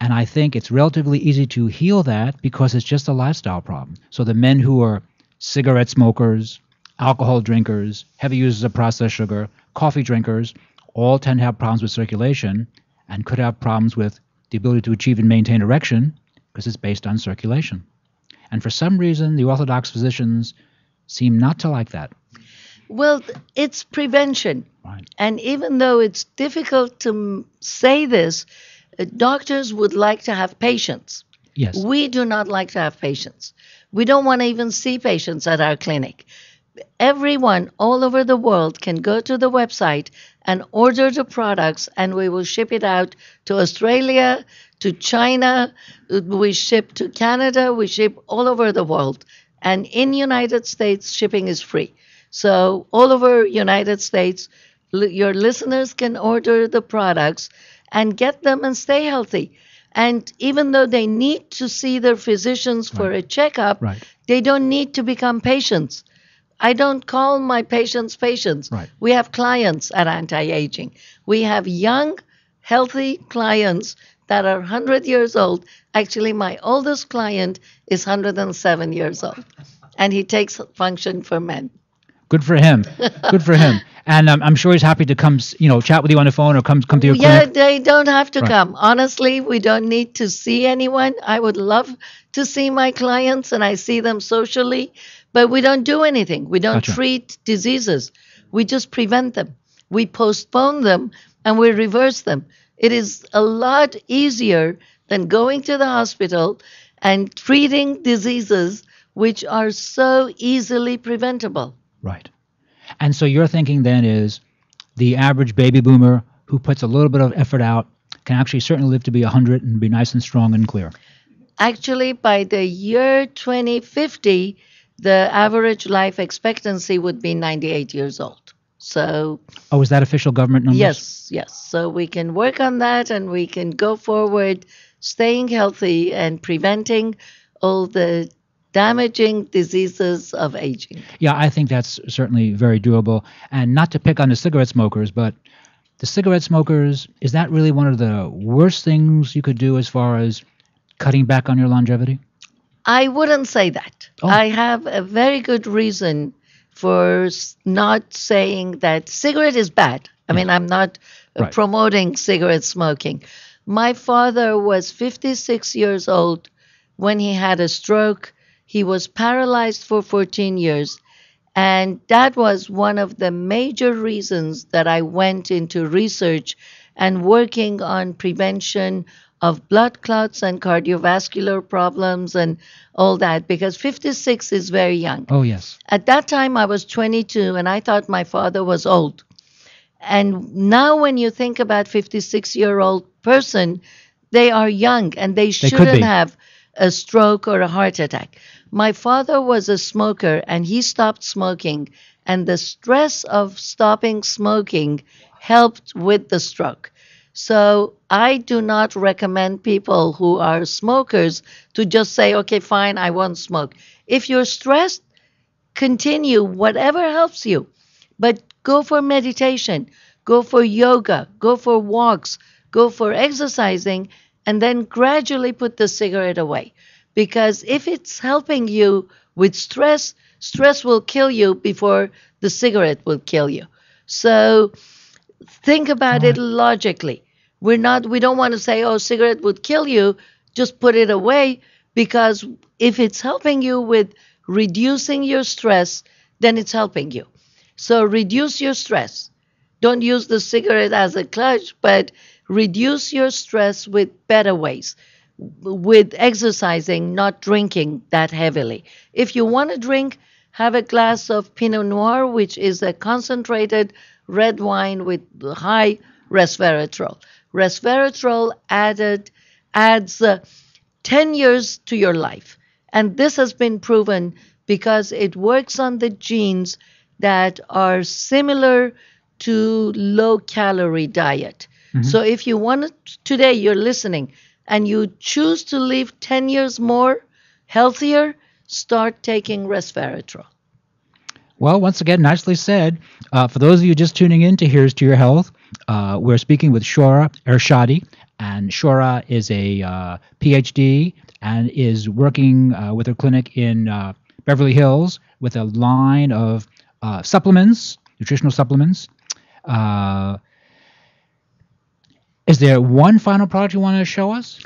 And I think it's relatively easy to heal that because it's just a lifestyle problem. So the men who are cigarette smokers, alcohol drinkers, heavy users of processed sugar, coffee drinkers, all tend to have problems with circulation and could have problems with the ability to achieve and maintain erection because it's based on circulation. And for some reason, the orthodox physicians seem not to like that. Well, it's prevention. Right. And even though it's difficult to say this, doctors would like to have patients. Yes. We do not like to have patients. We don't want to even see patients at our clinic. Everyone all over the world can go to the website and order the products, and we will ship it out to Australia, to China. We ship to Canada. We ship all over the world. And in United States, shipping is free. So all over United States, your listeners can order the products and get them and stay healthy. And even though they need to see their physicians for a checkup, they don't need to become patients. I don't call my patients patients. Right. We have clients at Anti-Aging. We have young, healthy clients that are 100 years old. Actually, my oldest client is 107 years old, and he takes function for men. Good for him. Good for him. And I'm sure he's happy to come, chat with you on the phone or come to your clinic. They don't have to come. Honestly, we don't need to see anyone. I would love to see my clients, and I see them socially, but we don't do anything. We don't treat diseases. We just prevent them. We postpone them, and we reverse them. It is a lot easier than going to the hospital and treating diseases which are so easily preventable. Right. And so your thinking then is the average baby boomer who puts a little bit of effort out can actually certainly live to be 100 and be nice and strong and clear. Actually, by the year 2050, the average life expectancy would be 98 years old. So. Oh, is that official government numbers? Yes. So we can work on that, and we can go forward staying healthy and preventing all the damaging diseases of aging. Yeah, I think that's certainly very doable. And not to pick on the cigarette smokers, but the cigarette smokers, is that really one of the worst things you could do as far as cutting back on your longevity? I wouldn't say that. Oh. I have a very good reason for not saying that cigarette is bad. I mean, I'm not promoting cigarette smoking. My father was 56 years old when he had a stroke. He was paralyzed for 14 years, and that was one of the major reasons that I went into research and working on prevention of blood clots and cardiovascular problems and all that, because 56 is very young. Oh, yes. At that time, I was 22, and I thought my father was old. And now when you think about 56-year-old person, they are young, and they shouldn't have a stroke or a heart attack. My father was a smoker and he stopped smoking, and the stress of stopping smoking helped with the stroke. So I do not recommend people who are smokers to just say, okay, fine, I won't smoke. If you're stressed, continue whatever helps you. But go for meditation, go for yoga, go for walks, go for exercising, and then gradually put the cigarette away. Because if it's helping you with stress, stress will kill you before the cigarette will kill you. So think about it logically. We don't want to say, oh, cigarette would kill you, just put it away, because if it's helping you with reducing your stress, then it's helping you. So reduce your stress. Don't use the cigarette as a crutch, but reduce your stress with better ways, with exercising, not drinking that heavily. If you want to drink, have a glass of Pinot Noir, which is a concentrated red wine with high resveratrol. Resveratrol adds 10 years to your life. And this has been proven because it works on the genes that are similar to low-calorie diet. So if you want to, today you're listening, and you choose to live 10 years more healthier, start taking resveratrol. Well, once again, nicely said. For those of you just tuning in to Here's to Your Health, we're speaking with Shoreh Ershadi, and Shoreh is a PhD and is working with her clinic in Beverly Hills with a line of supplements, nutritional supplements. Is there one final product you want to show us?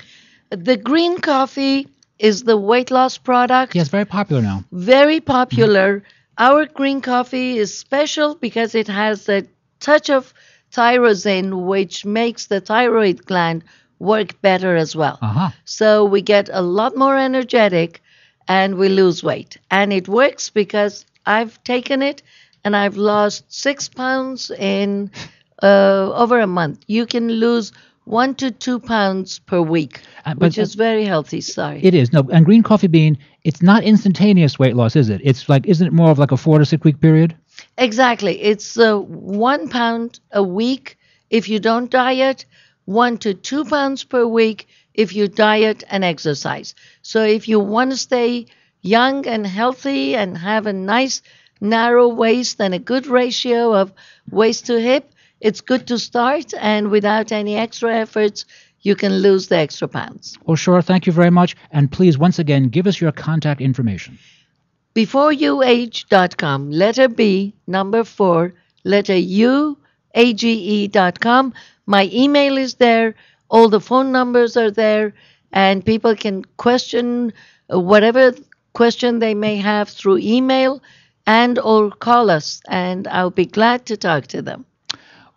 The green coffee is the weight loss product. Yes, very popular now. Very popular. Our green coffee is special because it has a touch of tyrosine, which makes the thyroid gland work better as well. So we get a lot more energetic and we lose weight. And it works because I've taken it and I've lost 6 pounds in over a month. You can lose 1 to 2 pounds per week, which is very healthy. Sorry. It is. No, and green coffee bean, it's not instantaneous weight loss, is it? It's like, isn't it more of like a 4 to 6 week period? Exactly. It's 1 pound a week if you don't diet, 1 to 2 pounds per week if you diet and exercise. So if you want to stay young and healthy and have a nice narrow waist and a good ratio of waist to hip, it's good to start, and without any extra efforts, you can lose the extra pounds. Well, sure. Thank you very much. And please, once again, give us your contact information. beforeyouage.com, letter B, number 4, letter U, AGE.com. My email is there. All the phone numbers are there, and people can question whatever question they may have through email and or call us, and I'll be glad to talk to them.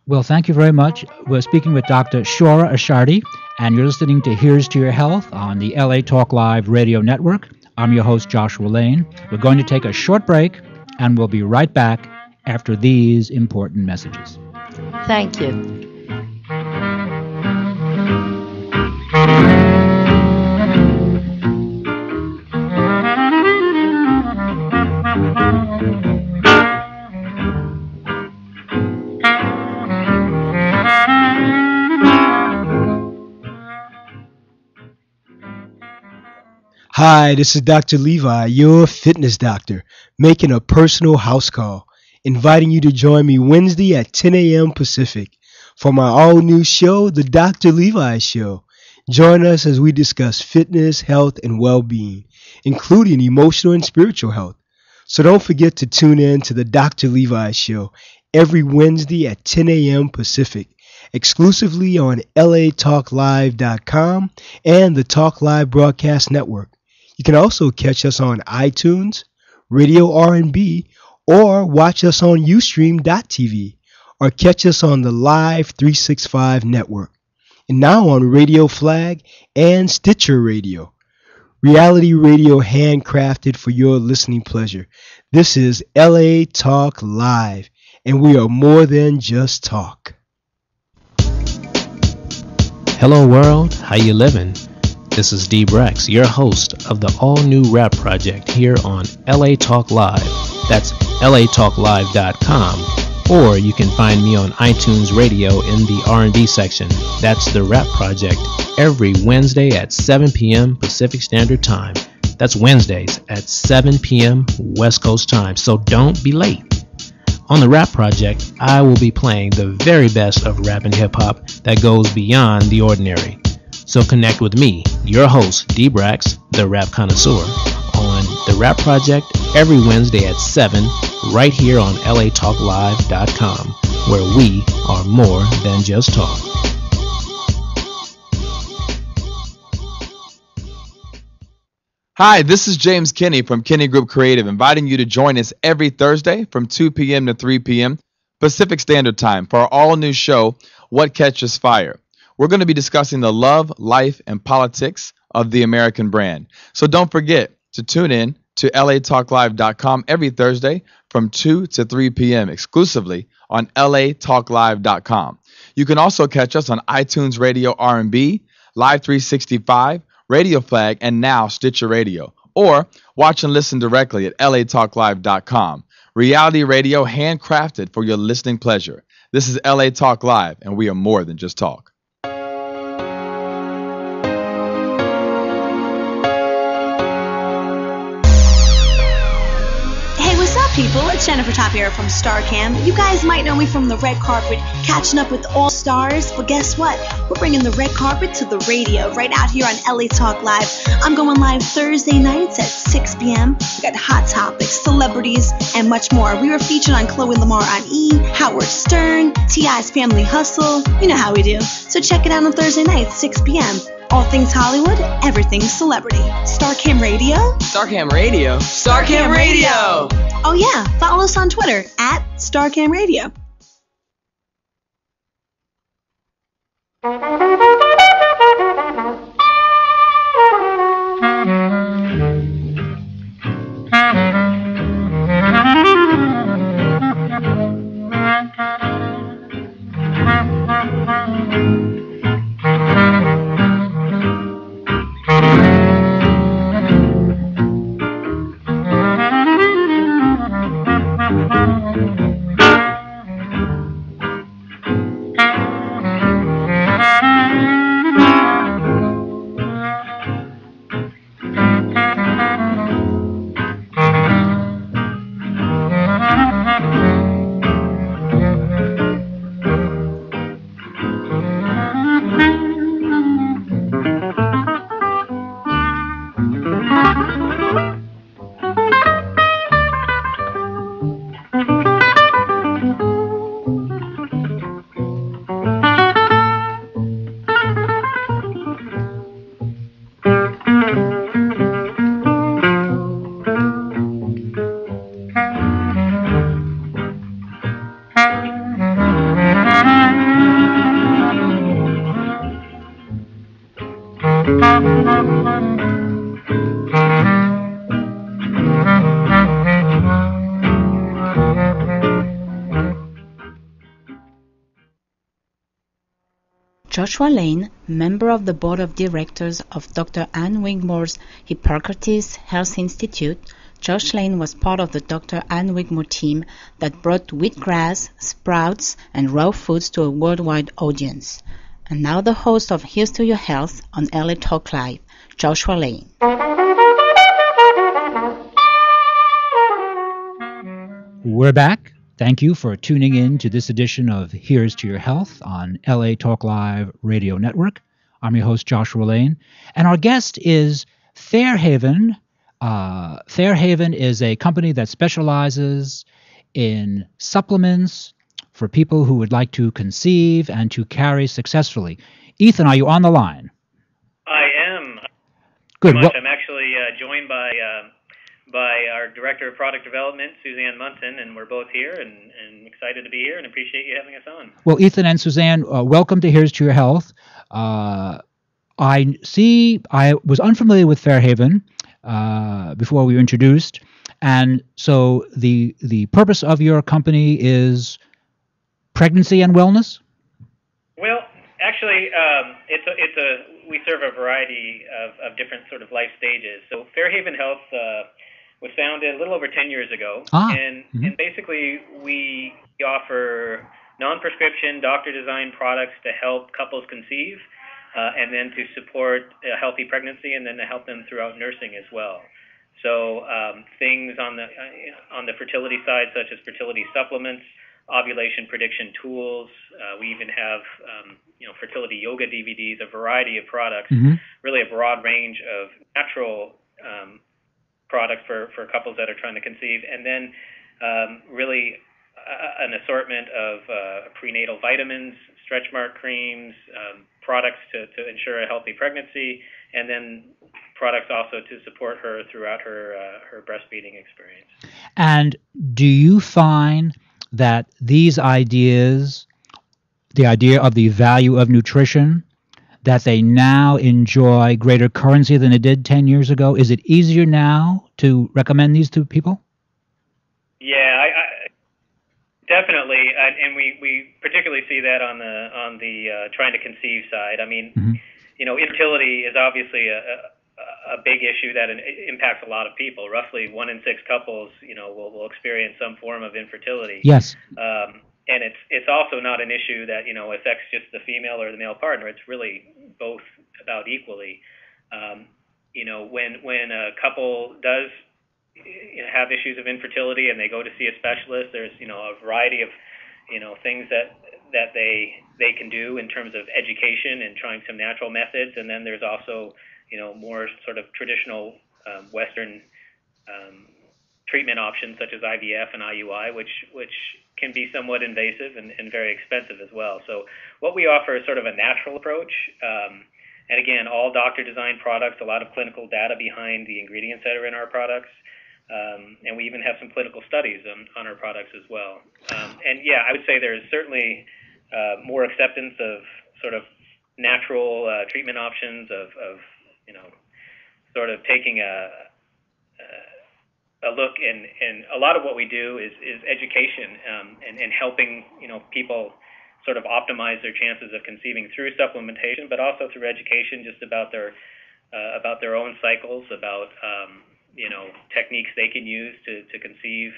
Well, thank you very much. We're speaking with Dr. Shoreh Ershadi, and you're listening to Here's to Your Health on the LA Talk Live Radio Network. I'm your host, Joshua Lane. We're going to take a short break, and we'll be right back after these important messages. Thank you. Hi, this is Dr. Levi, your fitness doctor, making a personal house call, inviting you to join me Wednesday at 10 a.m. Pacific for my all-new show, The Dr. Levi Show. Join us as we discuss fitness, health, and well-being, including emotional and spiritual health. So don't forget to tune in to The Dr. Levi Show every Wednesday at 10 a.m. Pacific, exclusively on latalklive.com and the Talk Live Broadcast Network. You can also catch us on iTunes, Radio R&B, or watch us on Ustream.tv, or catch us on the Live 365 network, and now on Radio Flag and Stitcher Radio. Reality radio handcrafted for your listening pleasure. This is LA Talk Live, and we are more than just talk. Hello world, how you living? This is Dee Brex, your host of the all-new rap project here on LA Talk Live. That's latalklive.com. Or you can find me on iTunes Radio in the R&B section. That's the rap project every Wednesday at 7 p.m. Pacific Standard Time. That's Wednesdays at 7 p.m. West Coast time, so don't be late. On the rap project, I will be playing the very best of rap and hip-hop that goes beyond the ordinary. So connect with me, your host, Dee Brex, the rap connoisseur, on the rap project every Wednesday at 7, right here on latalklive.com, where we are more than just talk. Hi, this is James Kinney from Kinney Group Creative, inviting you to join us every Thursday from 2 p.m. to 3 p.m. Pacific Standard Time for our all-new show, What Catches Fire. We're going to be discussing the love, life, and politics of the American brand. So don't forget to tune in to latalklive.com every Thursday from 2 to 3 p.m. exclusively on latalklive.com. You can also catch us on iTunes Radio R&B, Live 365, Radio Flag, and now Stitcher Radio. Or watch and listen directly at latalklive.com. Reality radio handcrafted for your listening pleasure. This is LA Talk Live, and we are more than just talk. People, it's Jennifer Top here from StarCam. You guys might know me from the red carpet, catching up with all stars, but guess what? We're bringing the red carpet to the radio right out here on LA Talk Live. I'm going live Thursday nights at 6 p.m. We got hot topics, celebrities, and much more. We were featured on Chloe Lamar on E!, Howard Stern, T.I.'s Family Hustle. You know how we do. So check it out on Thursday nights, 6 p.m. All things Hollywood, everything celebrity. StarCam Radio? StarCam Radio? StarCam Radio! Oh yeah, follow us on Twitter at StarCam Radio. Joshua Lane, member of the board of directors of Dr. Ann Wigmore's Hippocrates Health Institute, Josh Lane was part of the Dr. Ann Wigmore team that brought wheatgrass, sprouts, and raw foods to a worldwide audience. And now the host of Here's to Your Health on LA Talk Live, Joshua Lane. We're back. Thank you for tuning in to this edition of Here's to Your Health on LA Talk Live Radio Network. I'm your host, Joshua Lane, and our guest is FairHaven. FairHaven is a company that specializes in supplements for people who would like to conceive and to carry successfully. Ethan, are you on the line? I am. Good. I'm actually joined by our Director of Product Development, Suzanne Munson, and we're both here and excited to be here and appreciate you having us on. Well, Ethan and Suzanne, welcome to Here's to Your Health. I was unfamiliar with FairHaven before we were introduced, and so the purpose of your company is pregnancy and wellness? Well, actually, we serve a variety of different sort of life stages. So FairHavenHealth was founded a little over 10 years ago, and basically we offer non-prescription doctor-designed products to help couples conceive, and then to support a healthy pregnancy, and then to help them throughout nursing as well. So things on the fertility side, such as fertility supplements, ovulation prediction tools. We even have fertility yoga DVDs, a variety of products, really a broad range of natural products for couples that are trying to conceive, and then really an assortment of prenatal vitamins, stretch mark creams, products to ensure a healthy pregnancy, and then products also to support her throughout her breastfeeding experience. And do you find that these ideas, the idea of the value of nutrition, that they now enjoy greater currency than it did 10 years ago? Is it easier now to recommend these to people? Yeah, I definitely, and we particularly see that on the trying to conceive side. I mean, infertility is obviously a big issue that impacts a lot of people. Roughly 1 in 6 couples, will experience some form of infertility. Yes. And it's also not an issue that affects just the female or the male partner. It's really both about equally. When a couple does have issues of infertility and they go to see a specialist, there's a variety of things that they can do in terms of education and trying some natural methods, and then there's also more sort of traditional Western treatment options such as IVF and IUI, which can be somewhat invasive and very expensive as well. So what we offer is sort of a natural approach, and again, all doctor-designed products, a lot of clinical data behind the ingredients that are in our products, and we even have some clinical studies on our products as well. And yeah, I would say there's certainly more acceptance of sort of natural treatment options of sort of taking a look, and a lot of what we do is education and helping people sort of optimize their chances of conceiving through supplementation, but also through education just about their own cycles, about techniques they can use to conceive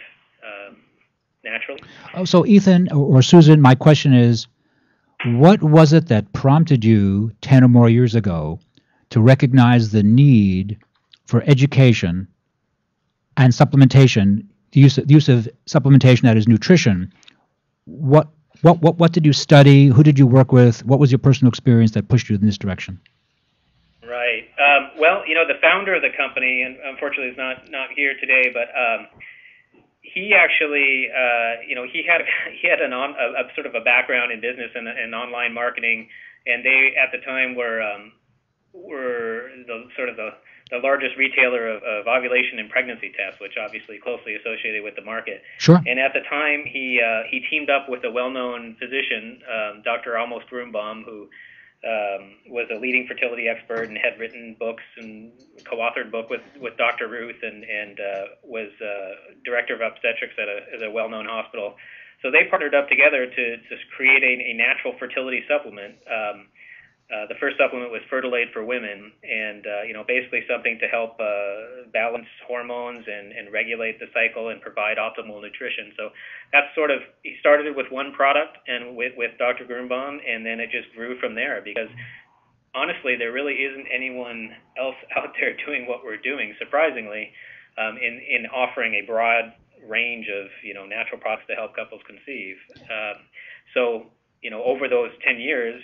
naturally. Oh, so Ethan or Susan, my question is, what was it that prompted you 10 or more years ago to recognize the need for education and supplementation, the use of supplementation, that is nutrition? What did you study? Who did you work with? What was your personal experience that pushed you in this direction? Right. Well, the founder of the company, and unfortunately is not here today, but he actually, he had a sort of a background in business and online marketing, and they at the time were the largest retailer of ovulation and pregnancy tests, which obviously closely associated with the market. Sure. And at the time, he teamed up with a well-known physician, Dr. Amos Grunbaum, who was a leading fertility expert and had written books and co-authored book with Dr. Ruth, and was director of obstetrics at a well-known hospital. So they partnered up together to create a natural fertility supplement. The first supplement was Fertilade for women, and basically something to help balance hormones and regulate the cycle and provide optimal nutrition. So that's he started it with one product and with Dr. Grunbaum, and then it just grew from there, because honestly, there really isn't anyone else out there doing what we're doing, surprisingly, in offering a broad range of natural products to help couples conceive. So over those 10 years,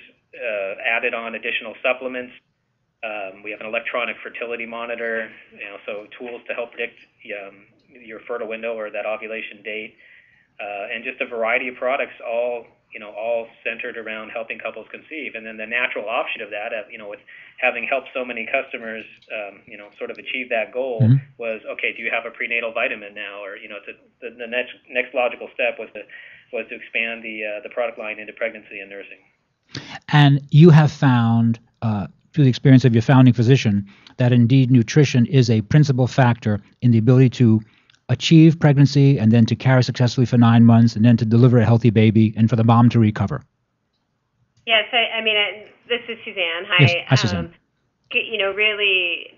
added on additional supplements. We have an electronic fertility monitor, so tools to help predict your fertile window or that ovulation date, and just a variety of products, all centered around helping couples conceive. And then the natural offshoot of that, with having helped so many customers, sort of achieve that goal, was, okay, do you have a prenatal vitamin now? Or the next logical step was to expand the product line into pregnancy and nursing. And you have found, through the experience of your founding physician, that indeed nutrition is a principal factor in the ability to achieve pregnancy and then to carry successfully for 9 months and then to deliver a healthy baby and for the mom to recover. Yes, I mean, this is Suzanne. Hi. Yes. Hi, Suzanne. Really,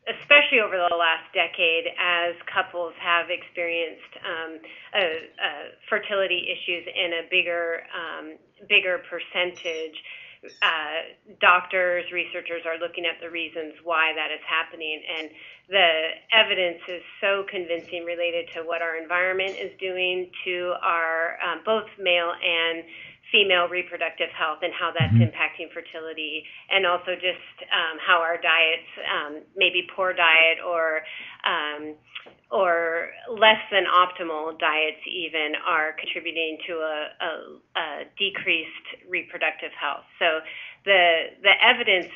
especially over the last decade, as couples have experienced fertility issues in a bigger percentage, doctors, researchers are looking at the reasons why that is happening, and the evidence is so convincing related to what our environment is doing to our both male and female reproductive health and how that's impacting fertility, and also just how our diets, maybe poor diet or less than optimal diets even, are contributing to a decreased reproductive health. So the evidence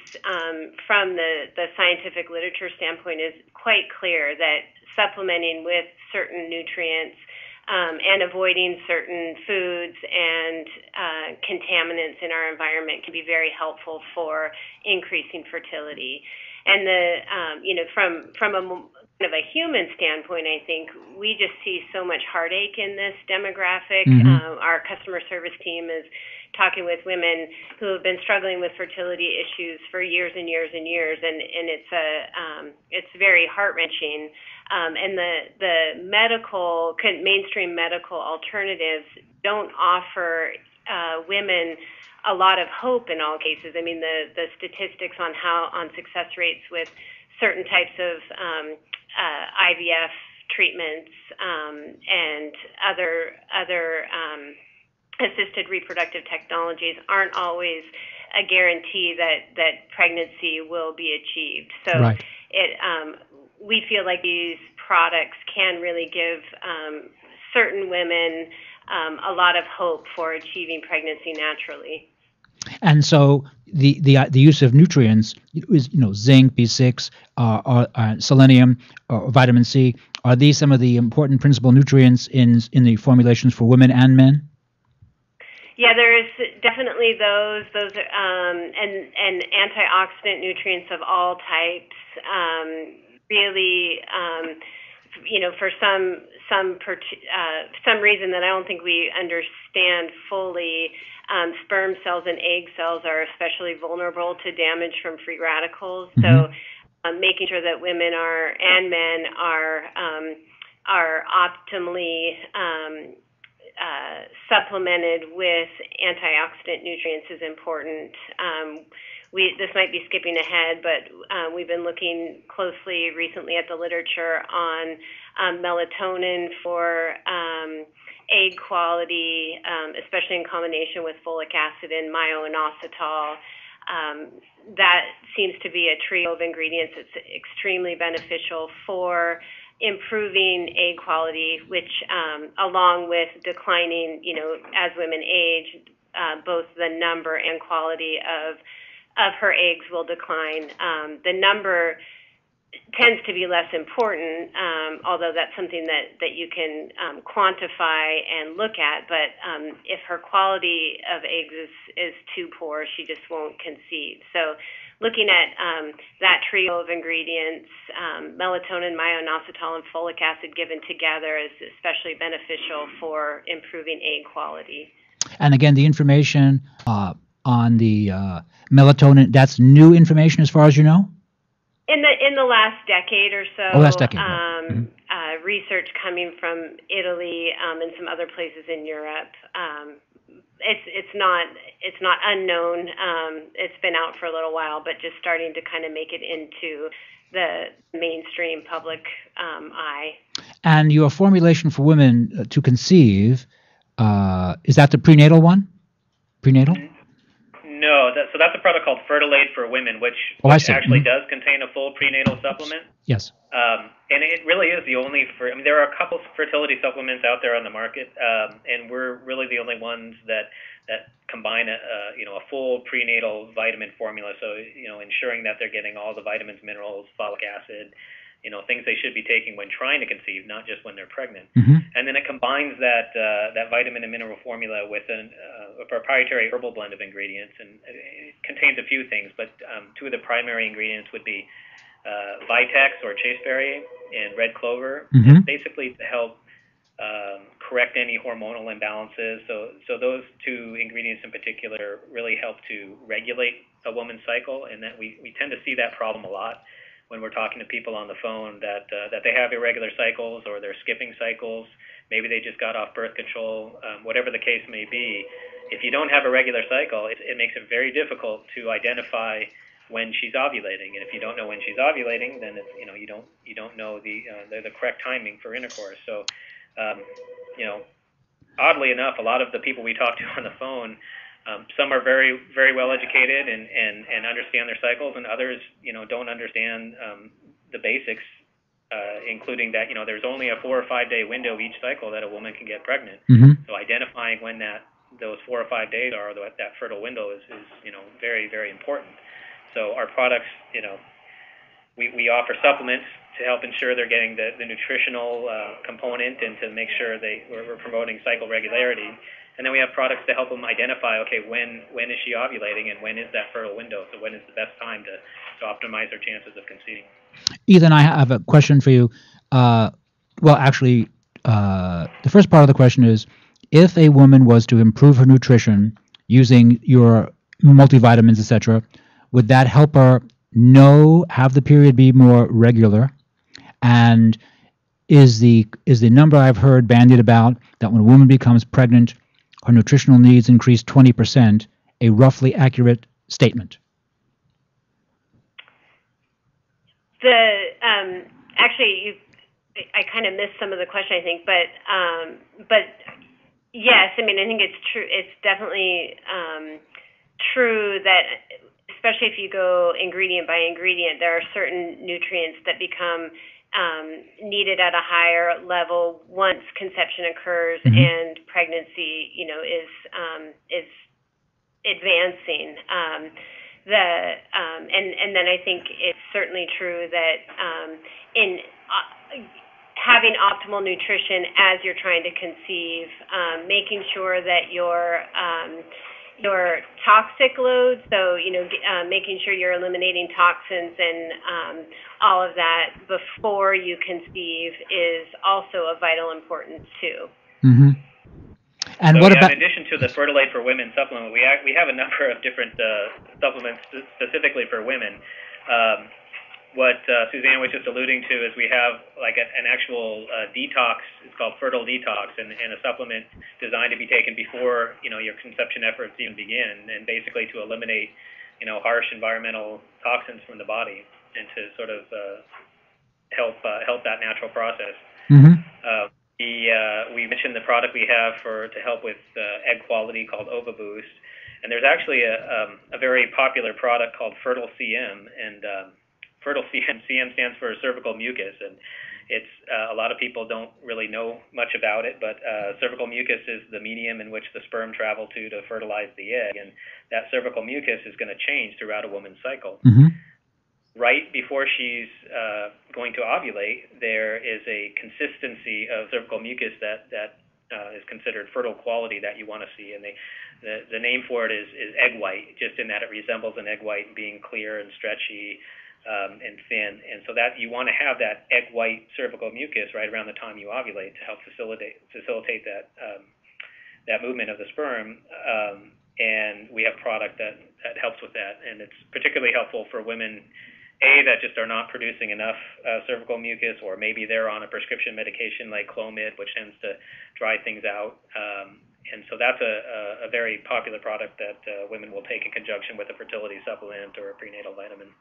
from the scientific literature standpoint is quite clear that supplementing with certain nutrients and avoiding certain foods and contaminants in our environment can be very helpful for increasing fertility. And from a kind of a human standpoint, I think we just see so much heartache in this demographic. Our customer service team is talking with women who have been struggling with fertility issues for years and years and years, and it's very heart-wrenching. And the mainstream medical alternatives don't offer women a lot of hope in all cases. I mean, the statistics on success rates with certain types of IVF treatments and other assisted reproductive technologies aren't always a guarantee that pregnancy will be achieved. So right. We feel like these products can really give certain women a lot of hope for achieving pregnancy naturally. And so the use of nutrients is, zinc, B6, selenium, vitamin C. Are these some of the important principal nutrients in the formulations for women and men? Yeah, there's definitely those and antioxidant nutrients of all types. Really, for some reason that I don't think we understand fully, sperm cells and egg cells are especially vulnerable to damage from free radicals. So, making sure that women and men are optimally supplemented with antioxidant nutrients is important. This might be skipping ahead, but we've been looking closely recently at the literature on melatonin for egg quality, especially in combination with folic acid and myo-inositol. That seems to be a trio of ingredients that's extremely beneficial for improving egg quality, which along with declining, as women age, both the number and quality of her eggs will decline. The number tends to be less important, although that's something that you can quantify and look at. But if her quality of eggs is too poor, she just won't conceive. So looking at that trio of ingredients, melatonin, myo-inositol, and folic acid given together is especially beneficial for improving egg quality. And again, the information on the melatonin, that's new information as far as you know? In the last decade or so, last decade. Research coming from Italy and some other places in Europe. It's not unknown. It's been out for a little while, but just starting to kind of make it into the mainstream public eye. And your formulation for women to conceive, is that the prenatal one? Prenatal? No, so that's a product called Fertilate for Women, which actually does contain a full prenatal supplement. Yes. And it really is the only there are a couple fertility supplements out there on the market, and we're really the only ones that combine a full prenatal vitamin formula. So, ensuring that they're getting all the vitamins, minerals, folic acid, things they should be taking when trying to conceive, not just when they're pregnant. And then it combines that vitamin and mineral formula with a proprietary herbal blend of ingredients, and it contains a few things, but two of the primary ingredients would be Vitex or chasteberry and red clover, basically to help correct any hormonal imbalances. So those two ingredients in particular really help to regulate a woman's cycle, and that we tend to see that problem a lot when we're talking to people on the phone that they have irregular cycles or they're skipping cycles. Maybe they just got off birth control, whatever the case may be. If you don't have a regular cycle, it makes it very difficult to identify when she's ovulating, and if you don't know when she's ovulating, then it's, you don't know the correct timing for intercourse. So, oddly enough, a lot of the people we talk to on the phone, some are very, very well educated and understand their cycles, and others, don't understand the basics, including that, there's only a 4 or 5 day window each cycle that a woman can get pregnant. Mm-hmm. So identifying when those 4 or 5 days are, that fertile window is very, very important. So our products, we offer supplements to help ensure they're getting the nutritional component and to make sure we're promoting cycle regularity. And then we have products to help them identify, okay, when is she ovulating and when is that fertile window? So when is the best time to optimize her chances of conceiving? Ethan, I have a question for you. The first part of the question is, if a woman was to improve her nutrition using your multivitamins, etc., would that help her have the period be more regular? And is the number I've heard bandied about that when a woman becomes pregnant, her nutritional needs increase 20%, a roughly accurate statement? I kind of missed some of the question, I think, but yes, I think it's true. It's definitely true that, especially if you go ingredient by ingredient, there are certain nutrients that become needed at a higher level once conception occurs and pregnancy, is advancing. And then I think it's certainly true that in having optimal nutrition as you're trying to conceive, making sure that your toxic load, so making sure you're eliminating toxins and all of that before you conceive is also of vital importance too. Mm-hmm. And so what about, in addition to the Fertilate for Women supplement, we have a number of different supplements specifically for women. What Suzanne was just alluding to is we have like an actual detox. It's called Fertile Detox, and a supplement designed to be taken before your conception efforts even begin, and basically to eliminate harsh environmental toxins from the body and to sort of help that natural process. Mm-hmm. We mentioned the product we have to help with egg quality called Ova Boost, and there's actually a very popular product called Fertile CM, and Fertile CM stands for cervical mucus, and it's a lot of people don't really know much about it, but cervical mucus is the medium in which the sperm travel to fertilize the egg, and that cervical mucus is going to change throughout a woman's cycle. Mm-hmm. Right before she's going to ovulate, there is a consistency of cervical mucus that is considered fertile quality that you want to see, and the name for it is egg white, just in that it resembles an egg white being clear and stretchy and thin, and so that you want to have that egg white cervical mucus right around the time you ovulate to help facilitate that movement of the sperm, and we have product that helps with that, and it's particularly helpful for women that just are not producing enough cervical mucus, or maybe they're on a prescription medication like Clomid, which tends to dry things out. And so that's a very popular product that women will take in conjunction with a fertility supplement or a prenatal vitamin.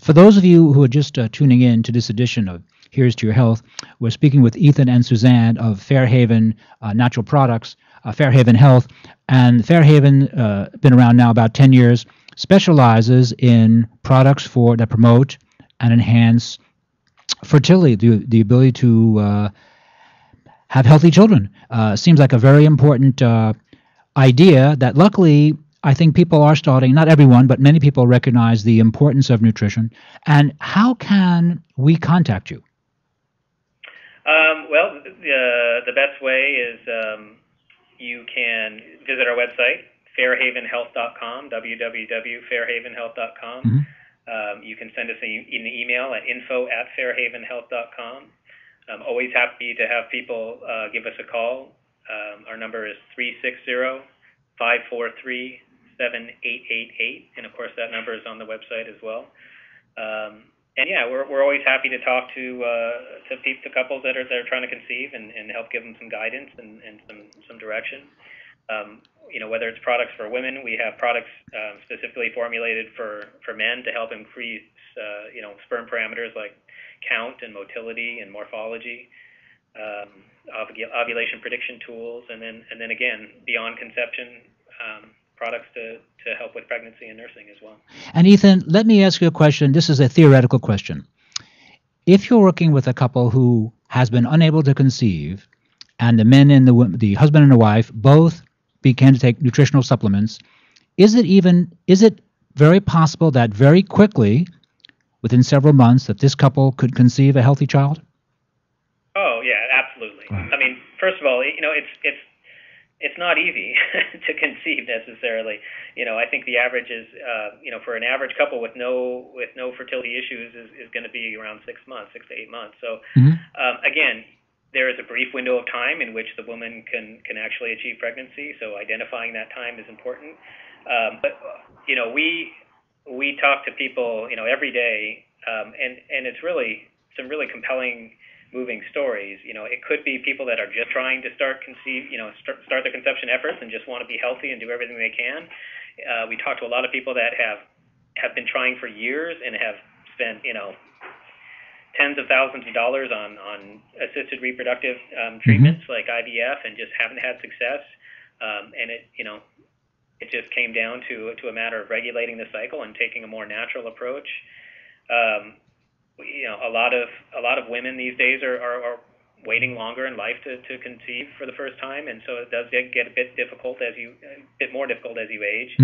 For those of you who are just tuning in to this edition of Here's to Your Health, we're speaking with Ethan and Suzanne of FairHaven Natural Products, FairHavenHealth. And FairHaven, been around now about 10 years, specializes in products that promote and enhance fertility, the ability to have healthy children. Seems like a very important idea that luckily I think people are starting, not everyone, but many people recognize the importance of nutrition. And how can we contact you? Well, the best way is you can visit our website, FairHavenHealth.com, www.FairHavenHealth.com. Mm-hmm. You can send us an email at info@FairHavenHealth.com. I'm always happy to have people give us a call. Our number is 360-543-7888, and of course that number is on the website as well. And yeah, we're always happy to talk to couples that are trying to conceive and help give them some guidance and some direction. Whether it's products for women, we have products specifically formulated for men to help increase sperm parameters like count and motility and morphology, ovulation prediction tools, and then again beyond conception products to help with pregnancy and nursing as well. And Ethan, let me ask you a question. This is a theoretical question. If you're working with a couple who has been unable to conceive, and the men and the husband and the wife both began to take nutritional supplements, is it very possible that very quickly, within several months, that this couple could conceive a healthy child? Oh yeah, absolutely. Right. I mean, first of all, it's not easy to conceive necessarily. I think the average is, for an average couple with no fertility issues is going to be around 6 months, 6 to 8 months. So again, there is a brief window of time in which the woman can actually achieve pregnancy. So identifying that time is important. But we talk to people every day, and it's really some really compelling, moving stories. It could be people that are just trying to start the conception efforts and just want to be healthy and do everything they can. We talk to a lot of people that have been trying for years and have spent tens of thousands of dollars on assisted reproductive treatments like IVF and just haven't had success. And it just came down to a matter of regulating the cycle and taking a more natural approach. A lot of women these days are waiting longer in life to conceive for the first time, and so it does get a bit more difficult as you age.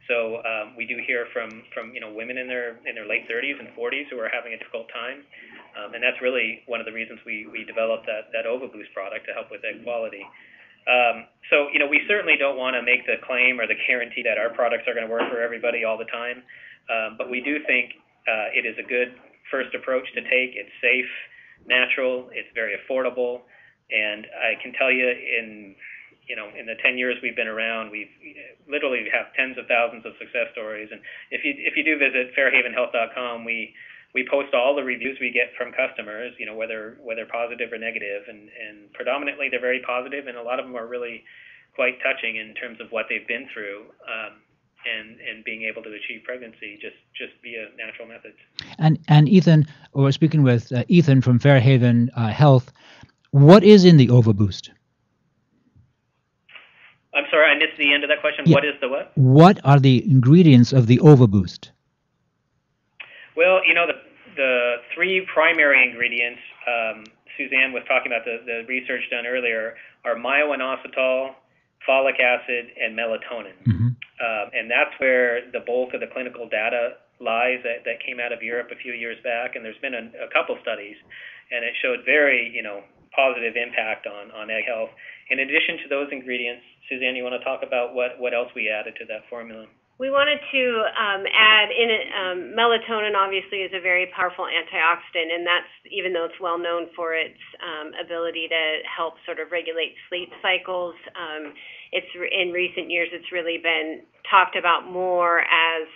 So we do hear from women in their late 30s and 40s who are having a difficult time, and that's really one of the reasons we developed that OvaBoost product to help with egg quality. So we certainly don't want to make the claim or the guarantee that our products are going to work for everybody all the time, but we do think it is a good first approach to take. It's safe, natural, it's very affordable, and I can tell you in the 10 years we've been around, we've literally have tens of thousands of success stories. And if you do visit FairHavenHealth.com, we post all the reviews we get from customers, whether positive or negative, and predominantly they're very positive, and a lot of them are really quite touching in terms of what they've been through. And being able to achieve pregnancy just via natural methods. And Ethan, we're speaking with Ethan from FairHaven Health. What is in the OvaBoost? I'm sorry, I missed the end of that question. Yeah. What is the what? What are the ingredients of the OvaBoost? Well, the three primary ingredients, Suzanne was talking about the research done earlier, are myo-inositol, folic acid, and melatonin. And that's where the bulk of the clinical data lies that came out of Europe a few years back. And there's been a couple studies, and it showed very, positive impact on egg health. In addition to those ingredients, Suzanne, you want to talk about what else we added to that formula? We wanted to add in it, melatonin obviously is a very powerful antioxidant, and that's, even though it's well known for its ability to help sort of regulate sleep cycles, in recent years it's really been talked about more as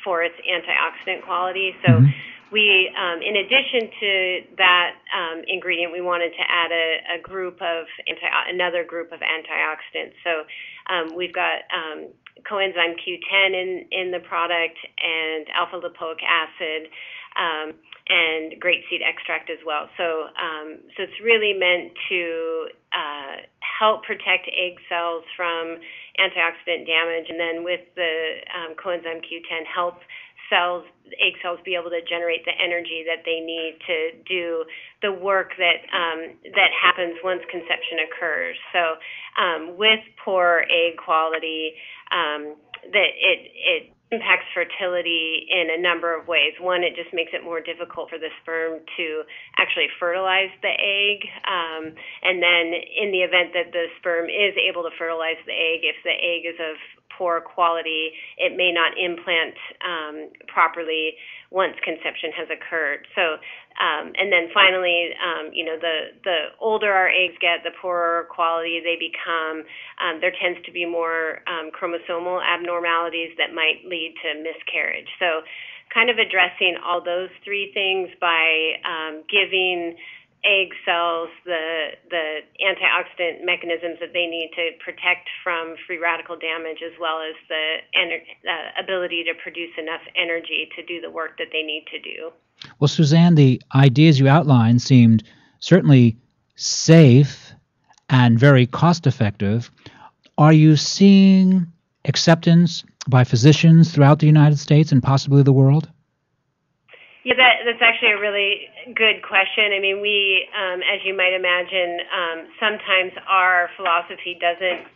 for its antioxidant quality. So we, in addition to that ingredient, we wanted to add another group of antioxidants. So we've got coenzyme Q10 in the product, and alpha lipoic acid, and grapeseed extract as well. So it's really meant to help protect egg cells from antioxidant damage, and then with the coenzyme Q10 help egg cells be able to generate the energy that they need to do the work that happens once conception occurs. So with poor egg quality, that it impacts fertility in a number of ways. One, it just makes it more difficult for the sperm to actually fertilize the egg. And then in the event that the sperm is able to fertilize the egg, if the egg is of poor quality, it may not implant properly, once conception has occurred. So, and then finally, the older our eggs get, the poorer quality they become. There tends to be more chromosomal abnormalities that might lead to miscarriage. So, kind of addressing all those three things by giving egg cells the antioxidant mechanisms that they need to protect from free radical damage, as well as the ability to produce enough energy to do the work that they need to do. Well, Suzanne, the ideas you outlined seemed certainly safe and very cost-effective. Are you seeing acceptance by physicians throughout the United States and possibly the world? Yeah, that's actually a really good question. I mean, we, as you might imagine, sometimes our philosophy doesn't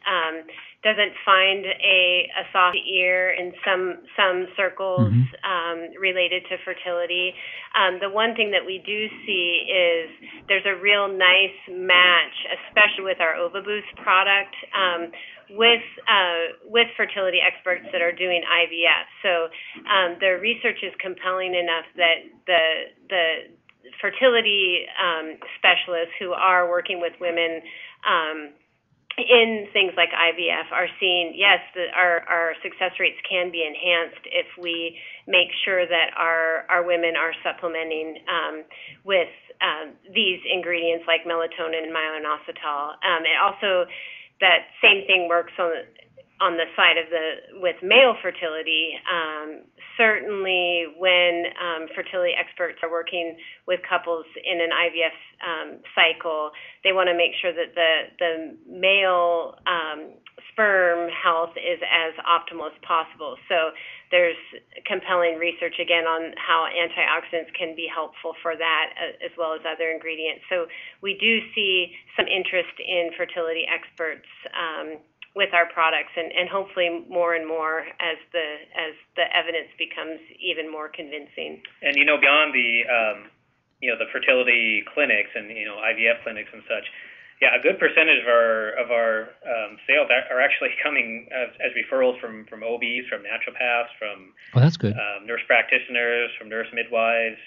find a soft ear in some circles related to fertility. The one thing that we do see is there's a real nice match, especially with our OvaBoost product, with fertility experts that are doing IVF. So the research is compelling enough that the fertility specialists who are working with women in things like IVF are seeing, yes, our success rates can be enhanced if we make sure that our women are supplementing with these ingredients like melatonin and myo-inositol. It also, that same thing works on the side of with male fertility. Certainly when fertility experts are working with couples in an IVF cycle, they want to make sure that the male sperm health is as optimal as possible. So there's compelling research, again, on how antioxidants can be helpful for that, as well as other ingredients. So we do see some interest in fertility experts with our products, and hopefully more and more as the evidence becomes even more convincing. And beyond the fertility clinics and IVF clinics and such, yeah, a good percentage of our sales are actually coming as referrals from OBs, from naturopaths, from that's good. Nurse practitioners, from nurse midwives.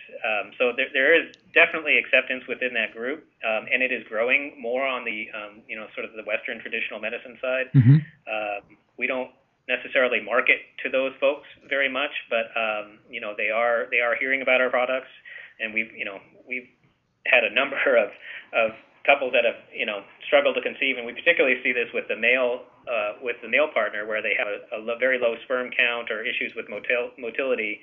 So there is definitely acceptance within that group, and it is growing more on the sort of the Western traditional medicine side. We don't necessarily market to those folks very much, but they are hearing about our products, and we've had a number of couples that have struggled to conceive, and we particularly see this with the male partner, where they have a very low sperm count or issues with motility,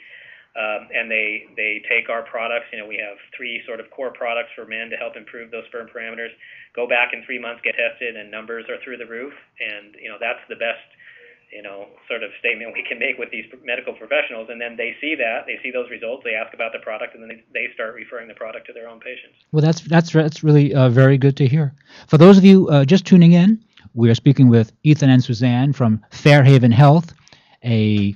and they take our products. We have 3 sort of core products for men to help improve those sperm parameters. Go back in 3 months, get tested, and numbers are through the roof, and that's the best sort of statement we can make with these medical professionals. And then they see those results, they ask about the product, and then they start referring the product to their own patients. Well, that's really very good to hear. For those of you just tuning in, we are speaking with Ethan and Suzanne from FairHavenHealth, a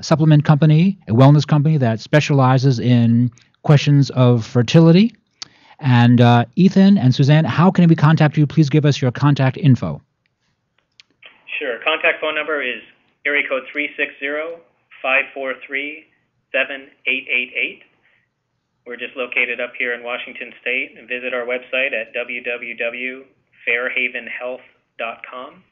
supplement company, a wellness company that specializes in questions of fertility. And Ethan and Suzanne, how can we contact you? Please give us your contact info. Sure. Contact phone number is area code 360-543-7888. We're just located up here in Washington State, and visit our website at www.fairhavenhealth.com.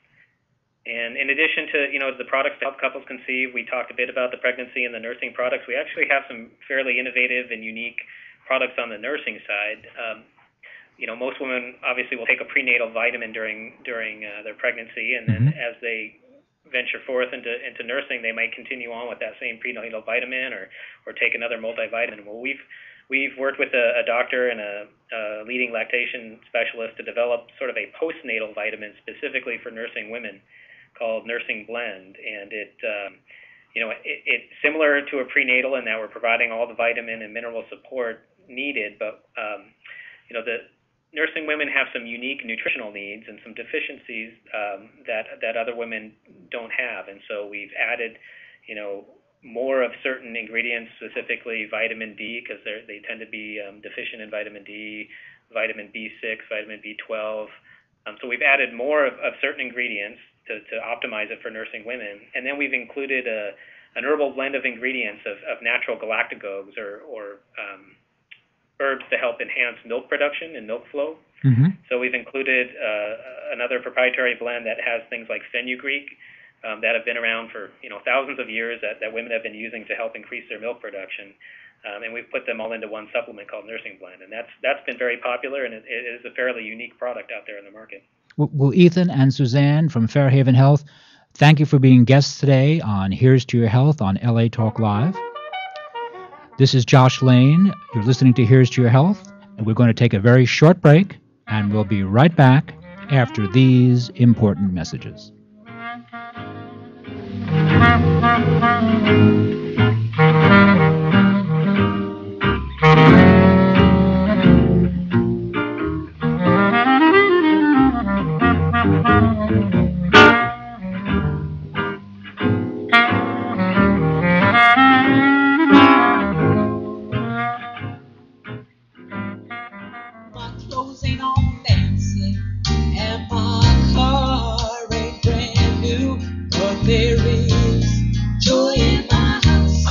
And in addition to, the products to help couples conceive, we talked a bit about the pregnancy and the nursing products. We actually have some fairly innovative and unique products on the nursing side. Most women obviously will take a prenatal vitamin during their pregnancy, and then as they venture forth into nursing, they might continue on with that same prenatal vitamin or take another multivitamin. Well, we've worked with a doctor and a leading lactation specialist to develop sort of a postnatal vitamin specifically for nursing women called Nursing Blend, and it's similar to a prenatal in that we're providing all the vitamin and mineral support needed, but the nursing women have some unique nutritional needs and some deficiencies that other women don't have, and so we've added, more of certain ingredients, specifically vitamin D, because they tend to be deficient in vitamin D, vitamin B6, vitamin B12. So we've added more of certain ingredients to optimize it for nursing women, and then we've included an herbal blend of ingredients of natural galactagogues or herbs to help enhance milk production and milk flow. So we've included another proprietary blend that has things like fenugreek that have been around for thousands of years that women have been using to help increase their milk production. And we've put them all into one supplement called Nursing Blend, and that's been very popular, and it is a fairly unique product out there in the market. Well, Ethan and Suzanne from FairHavenHealth, thank you for being guests today on Here's to Your Health on LA Talk Live. This is Josh Lane. You're listening to Here's to Your Health, and we're going to take a very short break, and we'll be right back after these important messages.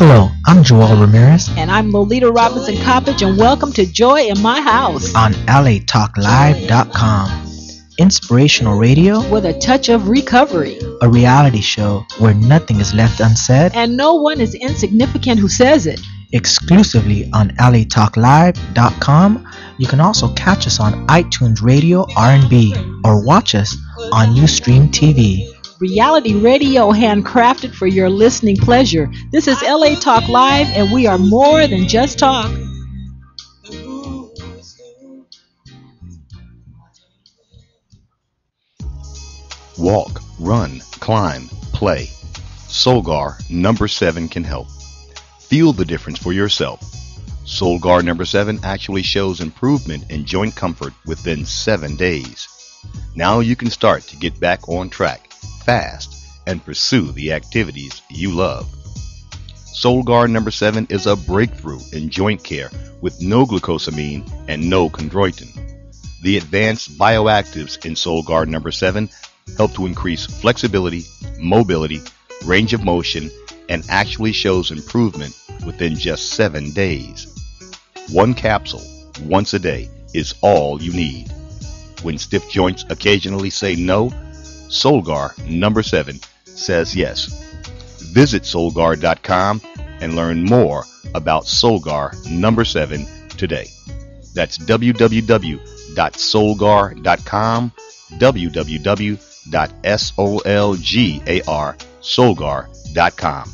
Hello, I'm Joel Ramirez. And I'm Lolita Robinson-Coppage, and welcome to Joy in My House on LATalkLive.com. Inspirational radio with a touch of recovery. A reality show where nothing is left unsaid. And no one is insignificant who says it. Exclusively on LATalkLive.com. You can also catch us on iTunes Radio R&B or watch us on Ustream TV. Reality radio handcrafted for your listening pleasure. This is LA Talk Live, and we are more than just talk. Walk, run, climb, play. Solgar number 7 can help. Feel the difference for yourself. Solgar number 7 actually shows improvement in joint comfort within 7 days. Now you can start to get back on track fast and pursue the activities you love. Solgar number 7 is a breakthrough in joint care with no glucosamine and no chondroitin. The advanced bioactives in Solgar number 7 help to increase flexibility, mobility, range of motion, and actually shows improvement within just 7 days. 1 capsule once a day is all you need. When stiff joints occasionally say no, Solgar number 7 says yes. Visit Solgar.com and learn more about Solgar number 7 today. That's www.solgar.com, www.solgar.com.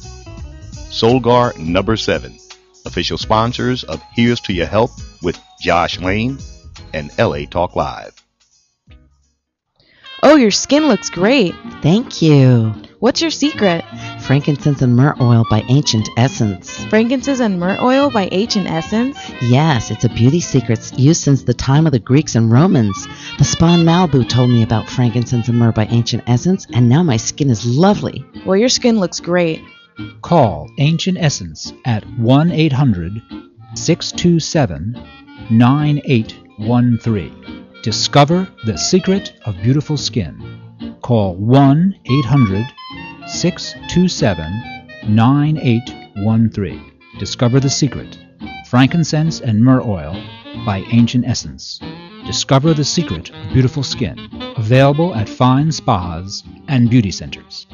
Solgar number 7, official sponsors of Here's to Your Health with Josh Lane and LA Talk Live. Oh, your skin looks great. Thank you. What's your secret? Frankincense and myrrh oil by Ancient Essence. Frankincense and myrrh oil by Ancient Essence? Yes, it's a beauty secret used since the time of the Greeks and Romans. The spa in Malibu told me about frankincense and myrrh by Ancient Essence, and now my skin is lovely. Well, your skin looks great. Call Ancient Essence at 1-800-627-9813. Discover the secret of beautiful skin. Call 1-800-627-9813. Discover the secret. Frankincense and myrrh oil by Ancient Essence. Discover the secret of beautiful skin. Available at fine spas and beauty centers.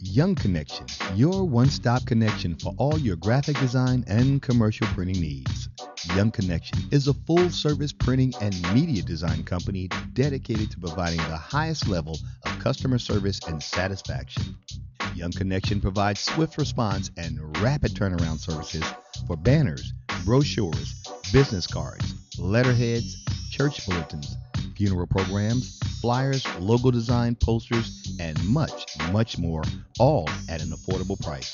Young Connection, your one-stop connection for all your graphic design and commercial printing needs. Young Connection is a full-service printing and media design company dedicated to providing the highest level of customer service and satisfaction. Young Connection provides swift response and rapid turnaround services for banners, brochures, business cards, letterheads, church bulletins, funeral programs, flyers, logo design, posters, and much, much more, all at an affordable price.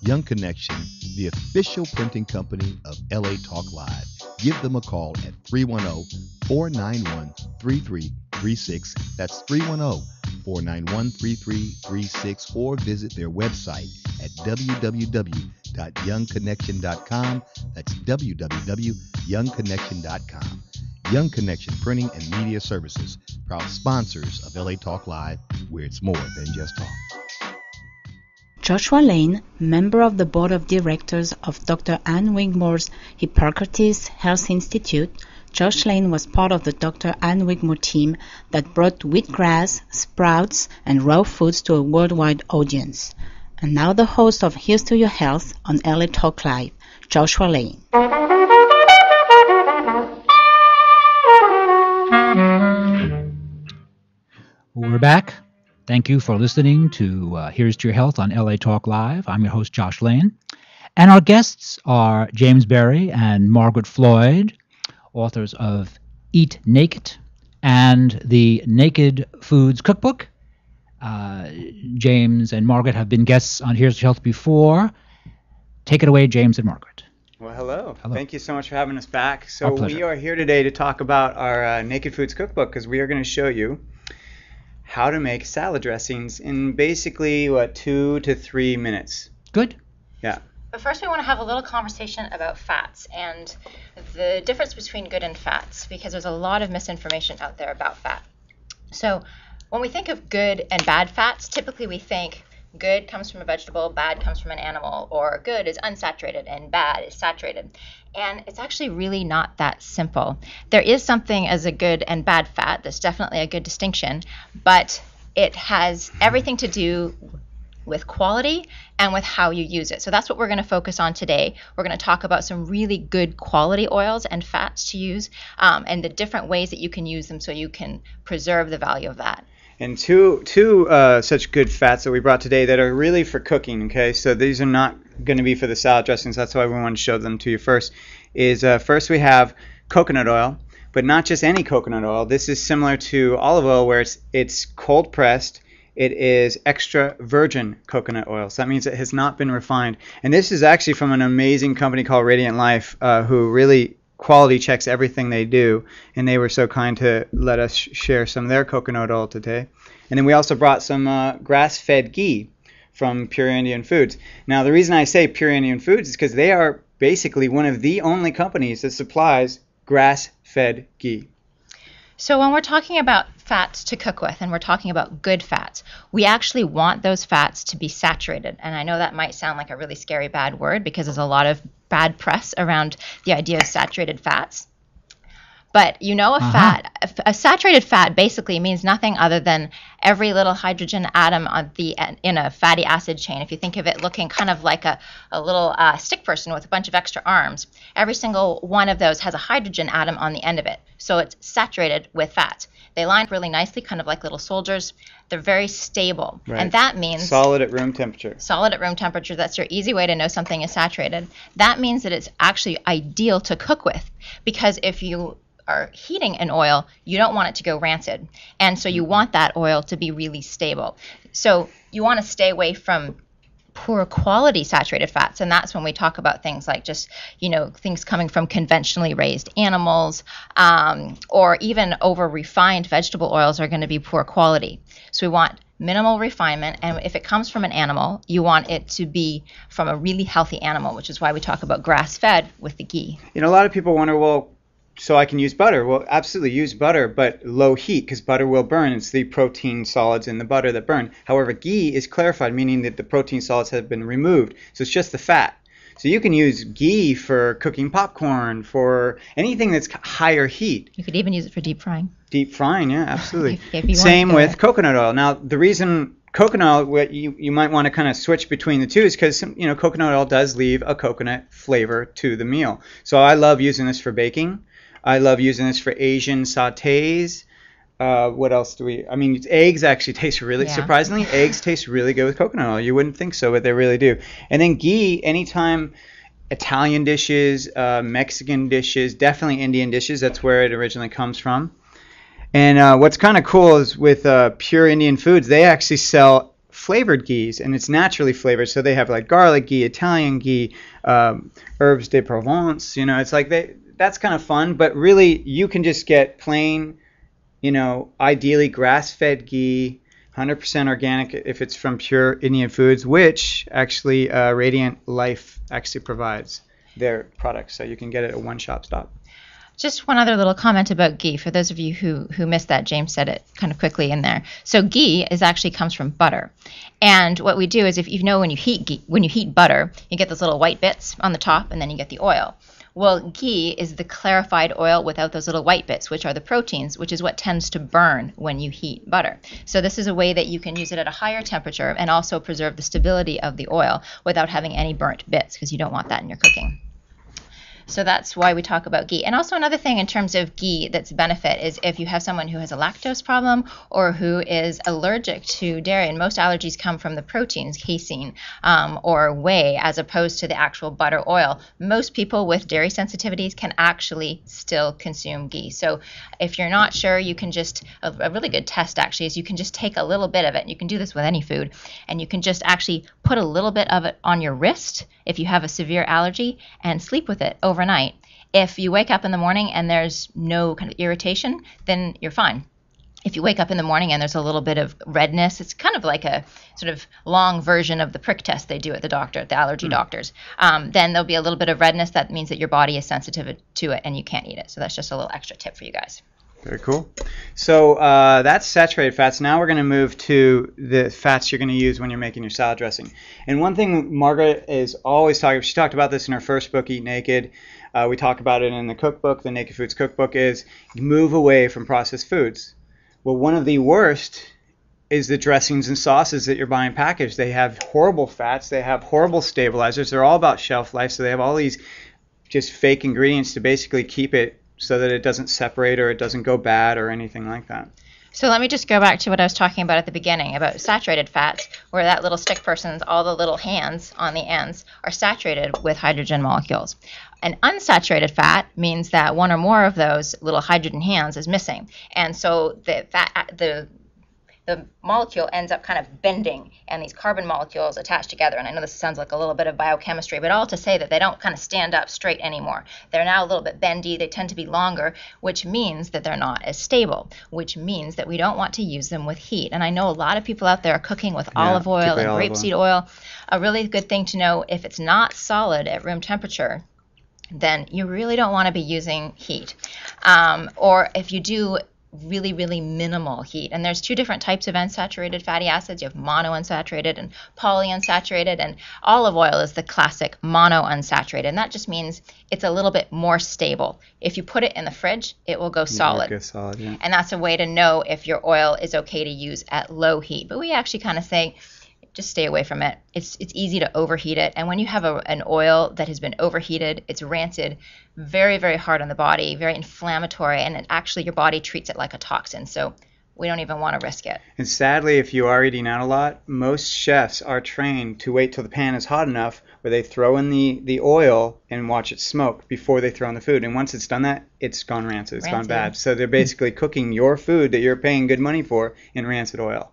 Young Connection, the official printing company of LA Talk Live. Give them a call at 310-491-3336. That's 310-491-3336, or visit their website at www.youngconnection.com. That's www.youngconnection.com. Young Connection Printing and Media Services, proud sponsors of LA Talk Live, where it's more than just talk. Joshua Lane, member of the board of directors of Dr. Ann Wigmore's Hippocrates Health Institute, Josh Lane was part of the Dr. Ann Wigmore team that brought wheatgrass, sprouts, and raw foods to a worldwide audience. And now the host of Here's to Your Health on LA Talk Live, Joshua Lane. We're back. Thank you for listening to Here's to Your Health on LA Talk Live. I'm your host, Josh Lane. And our guests are James Berry and Margaret Floyd, authors of Eat Naked and the Naked Foods Cookbook. James and Margaret have been guests on Here's to Your Health before. Take it away, James and Margaret. Well, hello. Hello. Thank you so much for having us back. Our So pleasure. we are here today to talk about our Naked Foods Cookbook because we are going to show you how to make salad dressings in basically, 2 to 3 minutes. Good. Yeah. But first we want to have a little conversation about fats and the difference between good and fats, because there's a lot of misinformation out there about fat. So when we think of good and bad fats, typically we think good comes from a vegetable, bad comes from an animal, or good is unsaturated and bad is saturated. And it's actually really not that simple. There is something as a good and bad fat. That's definitely a good distinction, but it has everything to do with quality and with how you use it. So that's what we're going to focus on today. We're going to talk about some really good quality oils and fats to use, and the different ways that you can use them so you can preserve the value of that. And two such good fats that we brought today that are really for cooking, okay? So these are not going to be for the salad dressings. That's why we want to show them to you first. First we have coconut oil, but not just any coconut oil. This is similar to olive oil where it's cold pressed. It is extra virgin coconut oil. So that means it has not been refined. And this is actually from an amazing company called Radiant Life, who really quality checks everything they do, and they were so kind to let us share some of their coconut oil today. And then we also brought some grass-fed ghee from Pure Indian Foods. Now the reason I say Pure Indian Foods is because they are basically one of the only companies that supplies grass-fed ghee. So when we're talking about fats to cook with and we're talking about good fats, we actually want those fats to be saturated. And I know that might sound like a really scary bad word because there's a lot of bad press around the idea of saturated fats. But a saturated fat basically means nothing other than every little hydrogen atom in a fatty acid chain. If you think of it looking kind of like a little stick person with a bunch of extra arms, every single one of those has a hydrogen atom on the end of it. So it's saturated with fat. They line up really nicely, kind of like little soldiers. They're very stable. Right. And that means solid at room temperature. Solid at room temperature. That's your easy way to know something is saturated. That means that it's actually ideal to cook with, because if you are heating an oil, you don't want it to go rancid. And so you want that oil to be really stable. So you want to stay away from poor quality saturated fats, and that's when we talk about things like just, things coming from conventionally raised animals, or even over refined vegetable oils are going to be poor quality. So we want minimal refinement, and if it comes from an animal, you want it to be from a really healthy animal, which is why we talk about grass-fed with the ghee. A lot of people wonder, well, so I can use butter. Well, absolutely use butter, but low heat, because butter will burn. It's the protein solids in the butter that burn. However, ghee is clarified, meaning that the protein solids have been removed. So it's just the fat. So you can use ghee for cooking popcorn, for anything that's higher heat. You could even use it for deep frying. Deep frying, yeah, absolutely. if you Same with coconut oil. Now, the reason coconut oil, you might want to kind of switch between the two is because, coconut oil does leave a coconut flavor to the meal. So I love using this for baking. I love using this for Asian sautés. What else do we? Eggs actually taste really, surprisingly, eggs taste really good with coconut oil. You wouldn't think so, but they really do. And then ghee, anytime Italian dishes, Mexican dishes, definitely Indian dishes, that's where it originally comes from. And what's kind of cool is with Pure Indian Foods, they actually sell flavored ghees, and it's naturally flavored. So they have like garlic ghee, Italian ghee, herbs de Provence. It's like that's kind of fun, but really you can just get plain, ideally grass-fed ghee, 100% organic if it's from Pure Indian Foods, which actually Radiant Life actually provides their products, so you can get it at one-stop shop. Just one other little comment about ghee for those of you who missed that. James said it kind of quickly in there. So ghee actually comes from butter. And what we do is, if you know, when you heat butter, you get those little white bits on the top, and then you get the oil. Well, ghee is the clarified oil without those little white bits, which are the proteins, which is what tends to burn when you heat butter. So this is a way that you can use it at a higher temperature and also preserve the stability of the oil without having any burnt bits, because you don't want that in your cooking. So that's why we talk about ghee. And also another thing in terms of ghee that's a benefit is if you have someone who has a lactose problem or who is allergic to dairy, and most allergies come from the proteins, casein or whey, as opposed to the actual butter oil. Most people with dairy sensitivities can actually still consume ghee. So if you're not sure, you can just, a really good test actually is you can just take a little bit of it. You can do this with any food, and you can just actually put a little bit of it on your wrist if you have a severe allergy and sleep with it overnight. If you wake up in the morning and there's no kind of irritation, then you're fine. If you wake up in the morning and there's a little bit of redness, it's kind of like a sort of long version of the prick test they do at the doctor, at the allergy doctors. Then there'll be a little bit of redness. That means that your body is sensitive to it and you can't eat it. So that's just a little extra tip for you guys. Very cool. So that's saturated fats. Now we're going to move to the fats you're going to use when you're making your salad dressing. And one thing Margaret is always talking about, she talked about this in her first book, Eat Naked. We talk about it in the cookbook, the Naked Foods Cookbook, is move away from processed foods. Well, one of the worst is the dressings and sauces that you're buying packaged. They have horrible fats. They have horrible stabilizers. They're all about shelf life. So they have all these just fake ingredients to basically keep it so that it doesn't separate or it doesn't go bad or anything like that. So let me just go back to what I was talking about at the beginning about saturated fats, where that little stick person's, all the little hands on the ends are saturated with hydrogen molecules. An unsaturated fat means that one or more of those little hydrogen hands is missing. And so the molecule ends up kind of bending, and these carbon molecules attach together. And I know this sounds like a little bit of biochemistry, but all to say that they don't kind of stand up straight anymore. They're now a little bit bendy. They tend to be longer, which means that they're not as stable, which means that we don't want to use them with heat. And I know a lot of people out there are cooking with olive oil and rapeseed oil. A really good thing to know, if it's not solid at room temperature, then you really don't want to be using heat. Or if you do, really, really minimal heat. And there's two different types of unsaturated fatty acids. You have monounsaturated and polyunsaturated, and olive oil is the classic monounsaturated. And that just means it's a little bit more stable. If you put it in the fridge, it will go solid. And that's a way to know if your oil is okay to use at low heat. But we actually kind of say, just stay away from it. It's easy to overheat it. And when you have an oil that has been overheated, it's rancid, very, very hard on the body, very inflammatory, and actually your body treats it like a toxin. So we don't even want to risk it. And sadly, if you are eating out a lot, most chefs are trained to wait till the pan is hot enough where they throw in the oil and watch it smoke before they throw in the food. And once it's done that, it's gone rancid. It's gone bad. So they're basically cooking your food that you're paying good money for in rancid oil.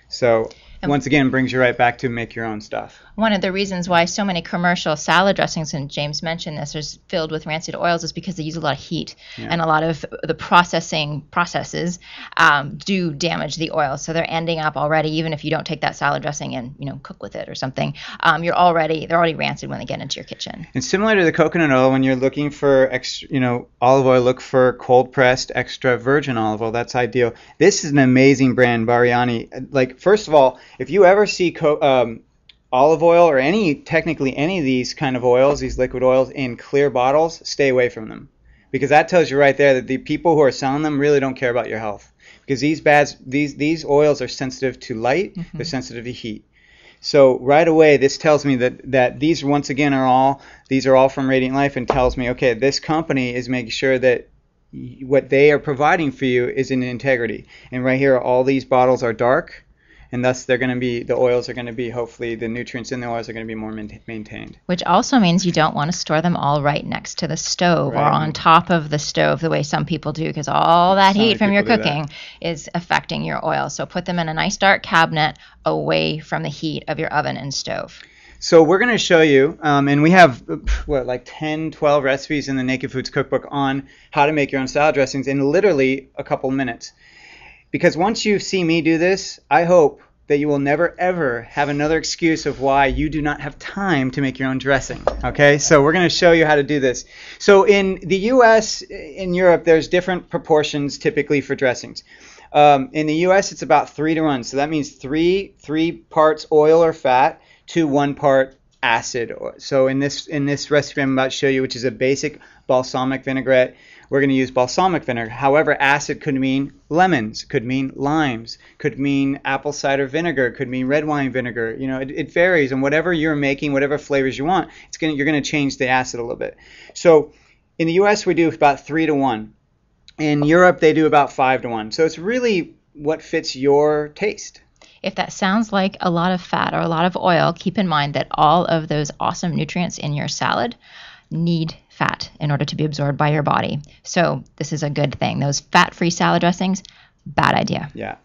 So once again, brings you right back to make your own stuff. One of the reasons why so many commercial salad dressings, and James mentioned this, are filled with rancid oils is because they use a lot of heat, and a lot of the processes do damage the oil. So they're ending up already, even if you don't take that salad dressing and cook with it or something, they're already rancid when they get into your kitchen. And similar to the coconut oil, when you're looking for extra, olive oil, look for cold pressed extra virgin olive oil. That's ideal. This is an amazing brand, Bariani. Like, first of all, if you ever see olive oil or technically any of these kind of oils, these liquid oils in clear bottles, stay away from them. Because that tells you right there that the people who are selling them really don't care about your health. Because these oils are sensitive to light, they're sensitive to heat. So right away, this tells me that these, once again, are all from Radiant Life, and tells me, okay, this company is making sure that what they are providing for you is in integrity. And right here, all these bottles are dark. And thus, the oils are going to be, hopefully, the nutrients in the oils are going to be more maintained. Which also means you don't want to store them all right next to the stove or on top of the stove the way some people do, because all that heat from your cooking is affecting your oil. So put them in a nice dark cabinet away from the heat of your oven and stove. So we're going to show you, and we have, 10, 12 recipes in the Naked Foods Cookbook on how to make your own salad dressings in literally a couple minutes. Because once you see me do this, I hope that you will never ever have another excuse of why you do not have time to make your own dressing. Okay, so we're going to show you how to do this. So in the US, in Europe, there's different proportions typically for dressings. In the US, it's about 3-to-1. So that means three parts oil or fat to 1 part acid. So in this recipe I'm about to show you, which is a basic balsamic vinaigrette, we're going to use balsamic vinegar. However, acid could mean lemons, could mean limes, could mean apple cider vinegar, could mean red wine vinegar. You know, it varies, and whatever you're making, whatever flavors you want, you're going to change the acid a little bit. So in the US, we do about 3-to-1. In Europe, they do about 5-to-1. So it's really what fits your taste. If that sounds like a lot of fat or a lot of oil, keep in mind that all of those awesome nutrients in your salad need fat in order to be absorbed by your body. So this is a good thing. Those fat-free salad dressings, bad idea. Yeah.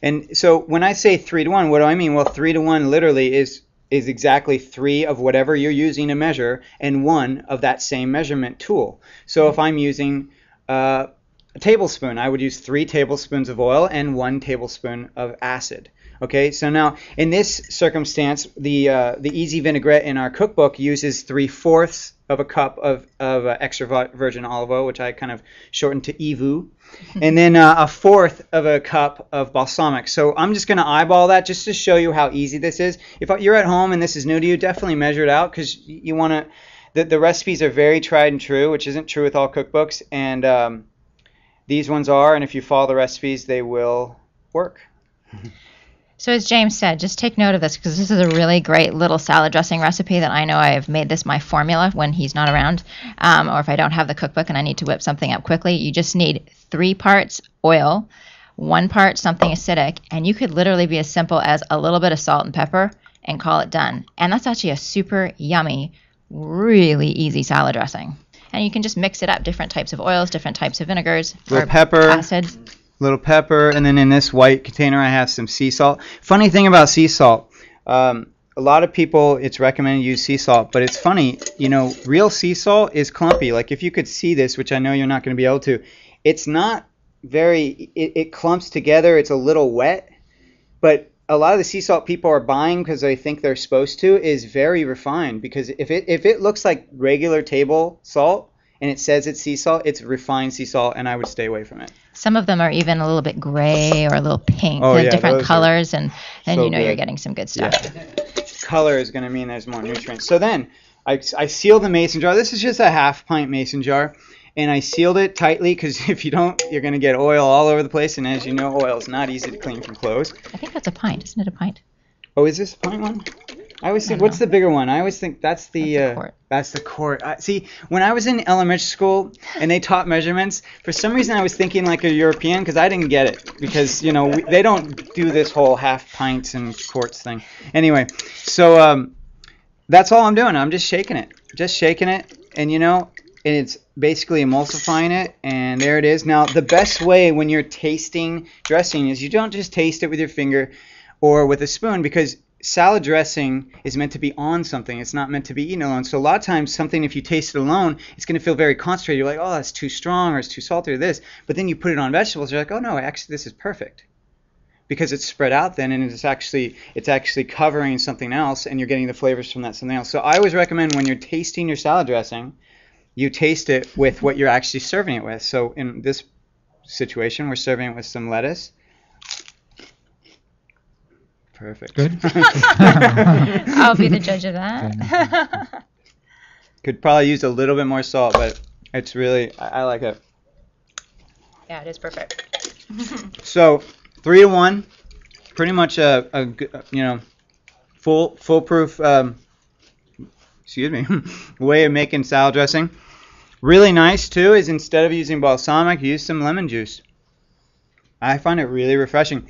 And so when I say 3-to-1, what do I mean? Well, 3-to-1 literally is exactly 3 of whatever you're using to measure and 1 of that same measurement tool. So if I'm using a tablespoon, I would use 3 tablespoons of oil and 1 tablespoon of acid. Okay, so now in this circumstance, the easy vinaigrette in our cookbook uses 3/4 of a cup of extra virgin olive oil, which I kind of shortened to EVU, and then 1/4 of a cup of balsamic. So I'm just going to eyeball that just to show you how easy this is. If you're at home and this is new to you, definitely measure it out, because you want to. The recipes are very tried and true, which isn't true with all cookbooks, and these ones are. And if you follow the recipes, they will work. So as James said, just take note of this, because this is a really great little salad dressing recipe that I know I have made this my formula when he's not around, or if I don't have the cookbook and I need to whip something up quickly. You just need 3 parts oil, 1 part something acidic, and you could literally be as simple as a little bit of salt and pepper and call it done. And that's actually a super yummy, really easy salad dressing. And you can just mix it up, different types of oils, different types of vinegars, little pepper, acids. Little pepper, and then in this white container I have some sea salt. Funny thing about sea salt, a lot of people, it's recommended to use sea salt, but it's funny, real sea salt is clumpy. Like if you could see this, which I know you're not going to be able to, it's not it clumps together, it's a little wet, but a lot of the sea salt people are buying because they think they're supposed to is very refined, because if it looks like regular table salt, and it says it's sea salt, it's refined sea salt, and I would stay away from it. Some of them are even a little bit gray or a little pink. Oh, They have yeah, different those colors, and so you know good. you're getting some good stuff. Yeah. Color is going to mean there's more nutrients. So then I sealed the mason jar. This is just a 1/2 pint mason jar, and I sealed it tightly, because if you don't, you're going to get oil all over the place, and as you know, oil is not easy to clean from clothes. I think that's a pint. Isn't it a pint? Oh, is this a pint one? I always think, what's the bigger one? I always think that's the quart. That's the quart. See, when I was in elementary school and they taught measurements, for some reason I was thinking like a European, because I didn't get it, because they don't do this whole 1/2 pints and quarts thing. Anyway, so that's all I'm doing. I'm just shaking it, and and it's basically emulsifying it, and there it is. Now the best way when you're tasting dressing is you don't just taste it with your finger or with a spoon, because salad dressing is meant to be on something. It's not meant to be eaten alone. So a lot of times something, if you taste it alone, it's going to feel very concentrated. You're like, oh, that's too strong, or it's too salty, or this. But then you put it on vegetables, you're like, oh no, actually this is perfect, because it's spread out then, and it's actually covering something else, and you're getting the flavors from that something else. So I always recommend when you're tasting your salad dressing, you taste it with what you're actually serving it with. So in this situation, we're serving it with some lettuce. Perfect. Good. I'll be the judge of that. Could probably use a little bit more salt, but it's really, I like it. Yeah, it is perfect. So 3-to-1, pretty much a foolproof way of making salad dressing. Really nice too is instead of using balsamic, use some lemon juice. I find it really refreshing.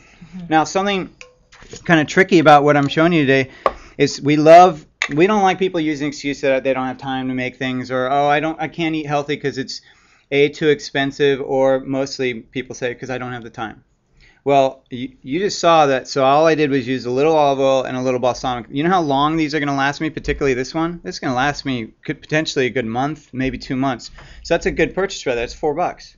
Now something kind of tricky about what I'm showing you today is we don't like people using excuses that they don't have time to make things, or I can't eat healthy because it's too expensive, or mostly people say because I don't have the time. Well, you just saw that, so all I did was use a little olive oil and a little balsamic. You know how long these are going to last me, particularly this one? This is going to last me potentially a good month, maybe 2 months. So that's a good purchase for that. It's $4.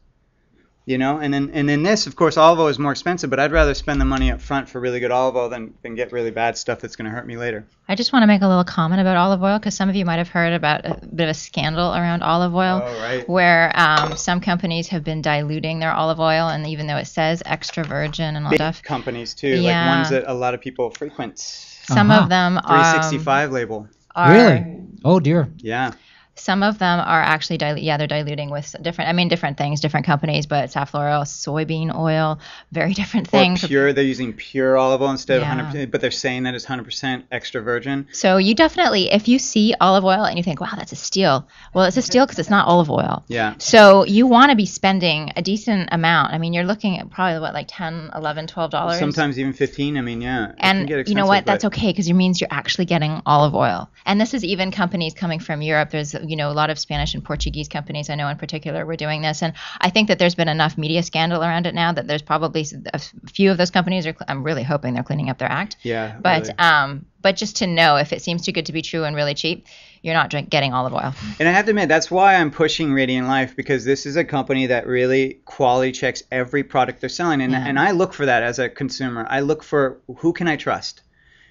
And then this, of course, olive oil is more expensive, but I'd rather spend the money up front for really good olive oil than get really bad stuff that's going to hurt me later. I just want to make a little comment about olive oil because some of you might have heard about a bit of a scandal around olive oil, right. where some companies have been diluting their olive oil, and even though it says extra virgin and all Big stuff, companies too, Yeah. like ones that a lot of people frequent. Some of them 365 label. Really? Oh dear. Yeah. Some of them are actually they're diluting with different things, different companies, but safflower oil, soybean oil, very different things. Or pure, they're using pure olive oil instead Yeah. of 100%, but they're saying that it's 100% extra virgin. So you definitely, if you see olive oil and you think, wow, that's a steal. Well, it's a steal because it's not olive oil. Yeah. So you want to be spending a decent amount. I mean, you're looking at probably like $10, $11, $12. Sometimes even 15. I mean, yeah. it can And get you know what? expensive, That's but- okay because it means you're actually getting olive oil. And this is even companies coming from Europe. There's, a lot of Spanish and Portuguese companies I know in particular were doing this. And I think that there's been enough media scandal around it now that there's probably a few of those companies I'm really hoping they're cleaning up their act. Yeah. But really. But just to know, if it seems too good to be true and really cheap, you're not getting olive oil. And I have to admit, that's why I'm pushing Radiant Life, because this is a company that really quality checks every product they're selling. And I look for that as a consumer. I look for who can I trust?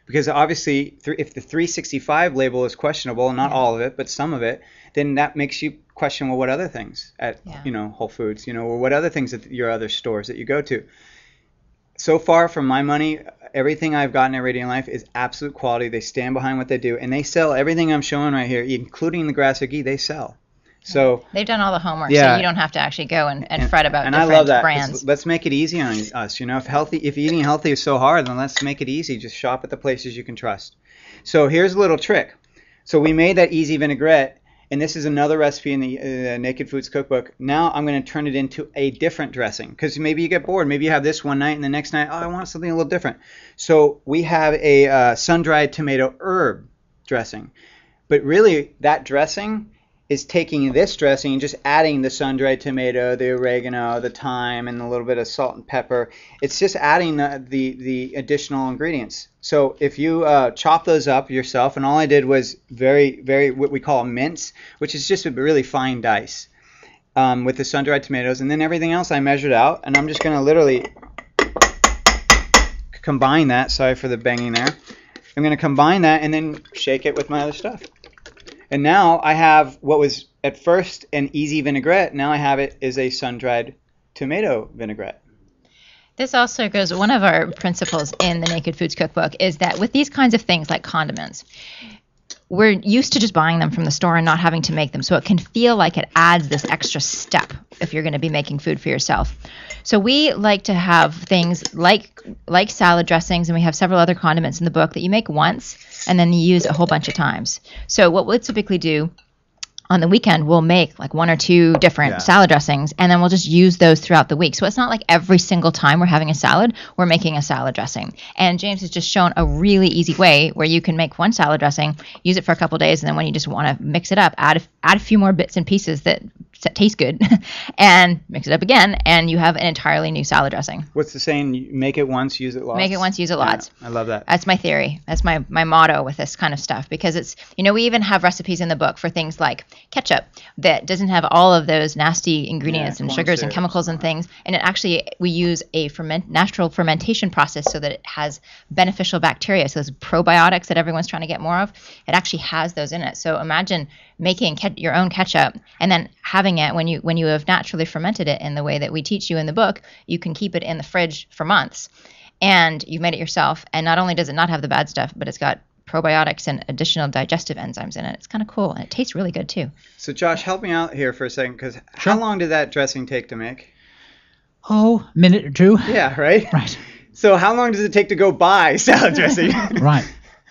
Because obviously, if the 365 label is questionable, not all of it, but some of it, then that makes you question, well, what other things at Whole Foods, or what other things at your other stores that you go to. So far, from my money, everything I've gotten at Radiant Life is absolute quality. They stand behind what they do, and they sell everything I'm showing right here, including the grass-fed ghee. They sell. So they've done all the homework, Yeah. so you don't have to actually go and fret about and different I love that. brands. Let's make it easy on us. If eating healthy is so hard, then let's make it easy. Just shop at the places you can trust. So here's a little trick. So we made that easy vinaigrette, and this is another recipe in the Naked Foods cookbook. Now I'm going to turn it into a different dressing, because maybe you get bored. Maybe you have this one night, and the next night, I want something a little different. So we have a sun-dried tomato herb dressing. But really, that dressing is taking this dressing and just adding the sun-dried tomato, the oregano, the thyme, and a little bit of salt and pepper. It's just adding the additional ingredients. So if you chop those up yourself, and all I did was very, very what we call a mince, which is just a really fine dice with the sun-dried tomatoes, and then everything else I measured out, and I'm just going to literally combine that. Sorry for the banging there. I'm going to combine that and then shake it with my other stuff. And now I have what was at first an easy vinaigrette. Now I have it as a sun-dried tomato vinaigrette. This also goes, one of our principles in the Naked Foods cookbook is that with these kinds of things like condiments, we're used to just buying them from the store and not having to make them. So it can feel like it adds this extra step if you're going to be making food for yourself. So we like to have things like salad dressings, and we have several other condiments in the book that you make once and then you use a whole bunch of times. So what we'll typically do on the weekend, we'll make like one or two different salad dressings, and then we'll just use those throughout the week. So it's not like every single time we're having a salad, we're making a salad dressing. And James has just shown a really easy way where you can make one salad dressing, use it for a couple days, and then when you just want to mix it up, add a few more bits and pieces that taste good, and mix it up again, and you have an entirely new salad dressing. What's the saying? Make it once, use it lots. Make it once, use it lots. I love that. That's my theory. That's my motto with this kind of stuff, because it's, we even have recipes in the book for things like ketchup that doesn't have all of those nasty ingredients and sugars and chemicals and things. And it actually, we use a natural fermentation process so that it has beneficial bacteria. So those probiotics that everyone's trying to get more of, it actually has those in it. So imagine making your own ketchup and then having it when you have naturally fermented it in the way that we teach you in the book. You can keep it in the fridge for months, and you've made it yourself. And not only does it not have the bad stuff, but it's got probiotics and additional digestive enzymes in it. It's kind of cool, and it tastes really good too. So Josh, help me out here for a second, because how long did that dressing take to make? Oh, a minute or two. Yeah, right? Right. So how long does it take to go buy salad dressing? Right.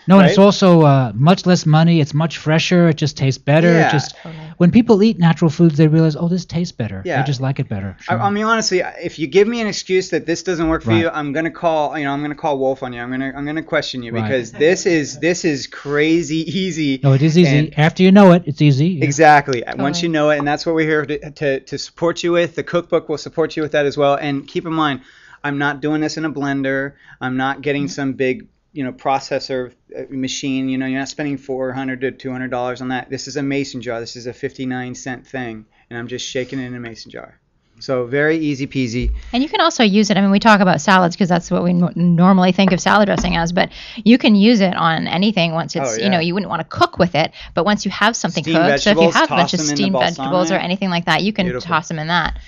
No, Right? and it's also much less money. It's much fresher. It just tastes better. Yeah. It just when people eat natural foods, they realize, oh, this tastes better. Yeah. They just like it better. I mean, honestly, if you give me an excuse that this doesn't work for Right. you, I'm gonna call Wolf on you. I'm gonna question you, Right. because this is crazy easy. No, it is easy. And After you know it, it's easy. Yeah. Exactly. Once you know it, and that's what we're here to support you with. The cookbook will support you with that as well. And keep in mind, I'm not doing this in a blender. I'm not getting some big processor machine. You're not spending $400 to $200 on that. This is a mason jar. This is a 59-cent thing, and I'm just shaking it in a mason jar. So very easy peasy. And you can also use it. I mean, we talk about salads because that's what we normally think of salad dressing as, but you can use it on anything once it's, you wouldn't want to cook with it, but once you have something cooked, so if you have a bunch of steamed vegetables or anything like that, you can toss them in that.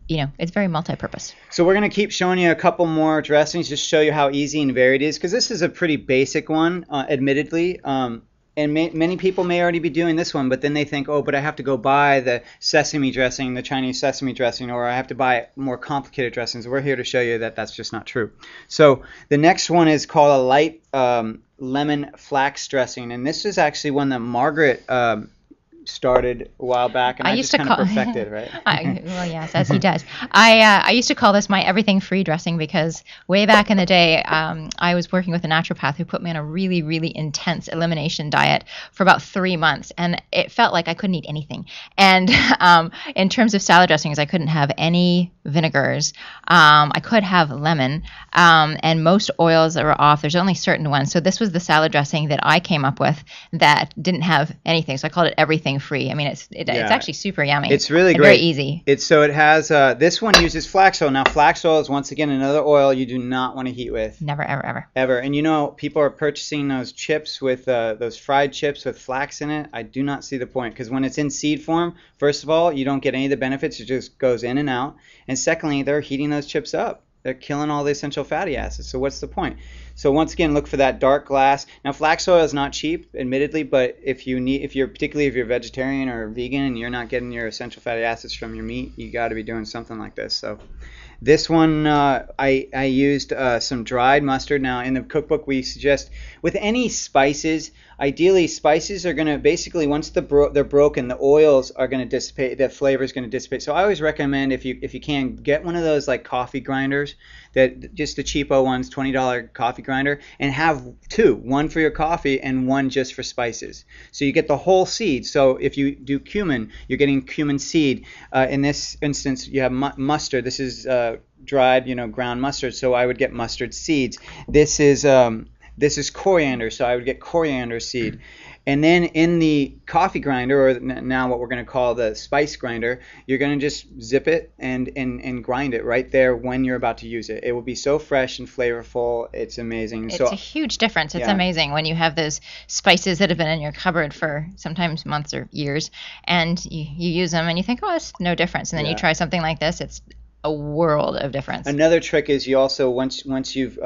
It's very multi-purpose. So we're going to keep showing you a couple more dressings, just show you how easy and varied it is, because this is a pretty basic one, admittedly. And many people may already be doing this one, but then they think, but I have to go buy the sesame dressing, the Chinese sesame dressing, or I have to buy more complicated dressings. We're here to show you that that's just not true. So the next one is called a light lemon flax dressing, and this is actually one that Margaret started a while back, and I just kind of perfected, right? Well, yes, as he does. I used to call this my everything-free dressing because way back in the day, I was working with a naturopath who put me on a really, really intense elimination diet for about 3 months, and it felt like I couldn't eat anything. And in terms of salad dressings, I couldn't have any vinegars. I could have lemon, and most oils that were off. There's only certain ones. So this was the salad dressing that I came up with that didn't have anything. So I called it everything free. I mean, it's actually super yummy. It's really great. Very easy. It has this one uses flax oil. Now, flax oil is once again another oil you do not want to heat with. Never, ever, ever. Ever. And people are purchasing those chips with those fried chips with flax in it. I do not see the point, because when it's in seed form, first of all, you don't get any of the benefits. It just goes in and out. And secondly, they're heating those chips up. They're killing all the essential fatty acids. So what's the point? So once again, look for that dark glass. Now, flax oil is not cheap, admittedly, but particularly if you're vegetarian or vegan and you're not getting your essential fatty acids from your meat, you got to be doing something like this. So this one, I used some dried mustard. Now, in the cookbook, we suggest with any spices, ideally, spices are going to basically, once they're broken, the oils are going to dissipate, the flavor is going to dissipate. So I always recommend, if you can, get one of those like coffee grinders, that just the cheapo ones, $20 coffee grinder, and have two, one for your coffee and one just for spices. So you get the whole seed. So if you do cumin, you're getting cumin seed. In this instance, you have mustard. This is dried, ground mustard. So I would get mustard seeds. This is coriander, so I would get coriander seed. And then in the coffee grinder, or now what we're going to call the spice grinder, you're going to just zip it and grind it right there when you're about to use it. It will be so fresh and flavorful. It's amazing. It's a huge difference. It's amazing when you have those spices that have been in your cupboard for sometimes months or years, and you use them and you think, it's no difference. And then you try something like this, it's a world of difference. Another trick is you also, once you've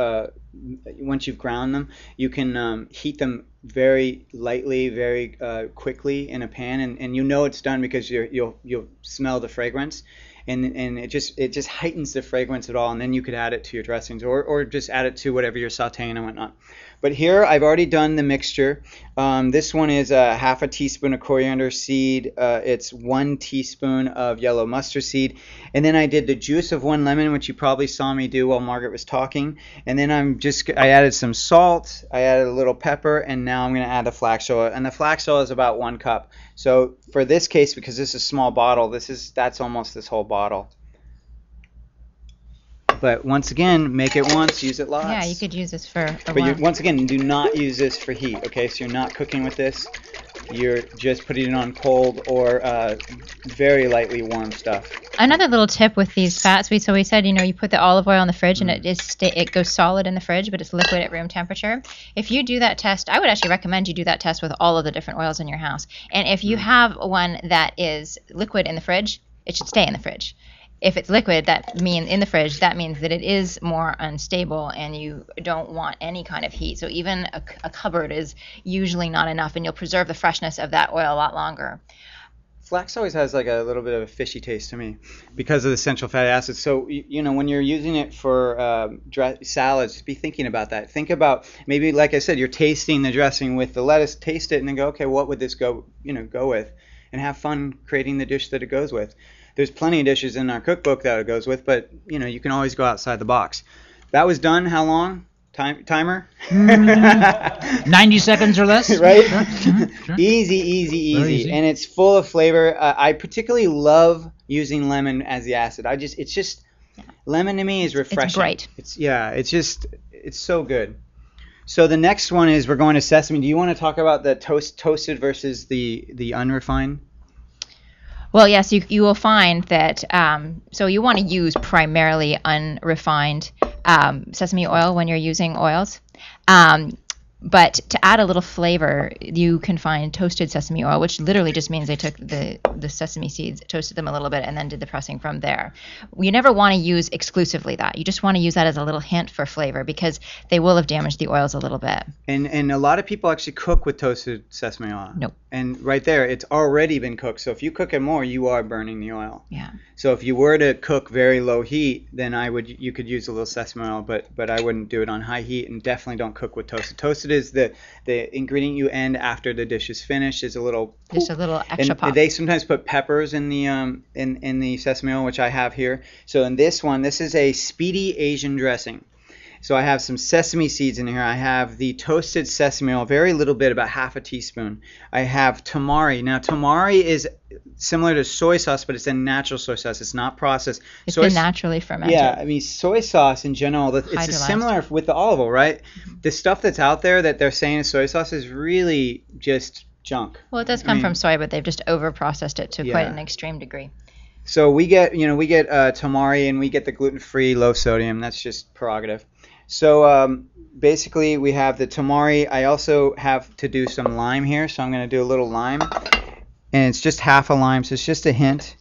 ground them, you can heat them very lightly, very quickly in a pan, and it's done because you'll smell the fragrance, and it just heightens the fragrance at all, and then you could add it to your dressings or just add it to whatever you're sautéing and whatnot. But here I've already done the mixture. This one is half a teaspoon of coriander seed. It's 1 teaspoon of yellow mustard seed. And then I did the juice of 1 lemon, which you probably saw me do while Margaret was talking. And then I added some salt. I added a little pepper. And now I'm going to add the flax oil. And the flax oil is about 1 cup. So for this case, because this is a small bottle, that's almost this whole bottle. But once again, make it once, use it lots. Yeah, you could use this for once again, do not use this for heat, okay? So you're not cooking with this. You're just putting it on cold or very lightly warm stuff. Another little tip with these fats, we said, you put the olive oil in the fridge and it goes solid in the fridge, but it's liquid at room temperature. If you do that test, I would actually recommend you do that test with all of the different oils in your house. And if you have one that is liquid in the fridge, it should stay in the fridge. If it's liquid, that means that it is more unstable and you don't want any kind of heat. So even a cupboard is usually not enough, and you'll preserve the freshness of that oil a lot longer. Flax always has like a little bit of a fishy taste to me because of the essential fatty acids. So, when you're using it for salads, be thinking about that. Think about maybe, like I said, you're tasting the dressing with the lettuce, taste it, and then go, okay, what would this go with? And have fun creating the dish that it goes with. There's plenty of dishes in our cookbook that it goes with, but you can always go outside the box. That was done. How long? Timer? 90 seconds or less. Right? Sure. Easy. And it's full of flavor. I particularly love using lemon as the acid. Lemon to me is refreshing. It's bright. It's so good. So the next one is we're going to sesame. Do you want to talk about the toasted versus the unrefined? Well, yes, you will find that. So you want to use primarily unrefined sesame oil when you're using oils. But to add a little flavor, you can find toasted sesame oil, which literally just means they took the sesame seeds, toasted them a little bit, and then did the pressing from there. You never want to use exclusively that. You just want to use that as a little hint for flavor because they will have damaged the oils a little bit. And a lot of people actually cook with toasted sesame oil. Nope. And right there, it's already been cooked. So if you cook it more, you are burning the oil. Yeah. So if you were to cook very low heat, then you could use a little sesame oil, but I wouldn't do it on high heat, and definitely don't cook with toasted. Toasted is the ingredient you end after the dish is finished. Is a little just a little extra pop. They sometimes put peppers in the sesame oil, which I have here. So in this one, this is a speedy Asian dressing. So I have some sesame seeds in here. I have the toasted sesame oil, very little bit, about half a teaspoon. I have tamari. Now tamari is similar to soy sauce, but it's a natural soy sauce. It's not processed. It's been naturally fermented. Yeah, I mean soy sauce in general, it's similar with the olive oil, right? The stuff that's out there that they're saying is soy sauce is really just junk. Well, it does come from soy, but they've just over-processed it to quite an extreme degree. So we get tamari, and we get the gluten-free, low sodium. That's just prerogative. So basically we have the tamari. I also have to do some lime here, so I'm going to do a little lime. And it's just half a lime, so it's just a hint.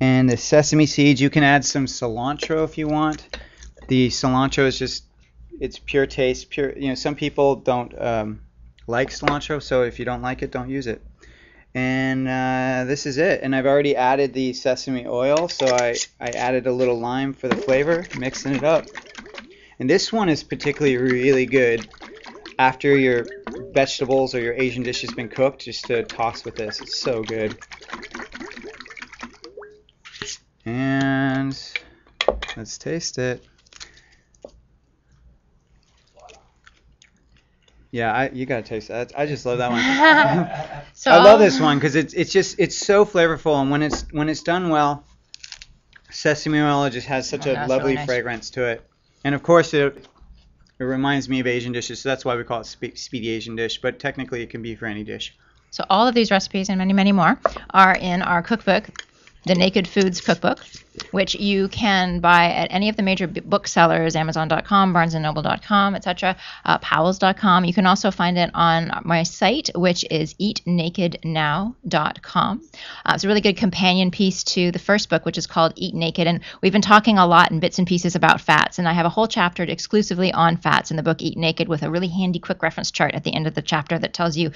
And the sesame seeds, you can add some cilantro if you want. The cilantro is just, it's pure taste. Some people don't like cilantro, so if you don't like it, don't use it. And this is it. And I've already added the sesame oil, so I added a little lime for the flavor, mixing it up. And this one is particularly really good after your vegetables or your Asian dish has been cooked, just to toss with this. It's so good. And let's taste it. Yeah, you gotta taste that. I just love that one. I love this one because it's so flavorful, and when it's done well, sesame oil just has such a lovely really nice fragrance to it. And of course, it reminds me of Asian dishes, so that's why we call it speedy Asian dish. But technically, it can be for any dish. So all of these recipes and many, many more are in our cookbook, the Naked Foods Cookbook, which you can buy at any of the major booksellers, Amazon.com, BarnesandNoble.com, etc., Powell's.com. You can also find it on my site, which is EatNakedNow.com. It's a really good companion piece to the first book, which is called Eat Naked. And we've been talking a lot in bits and pieces about fats. And I have a whole chapter exclusively on fats in the book Eat Naked with a really handy quick reference chart at the end of the chapter that tells you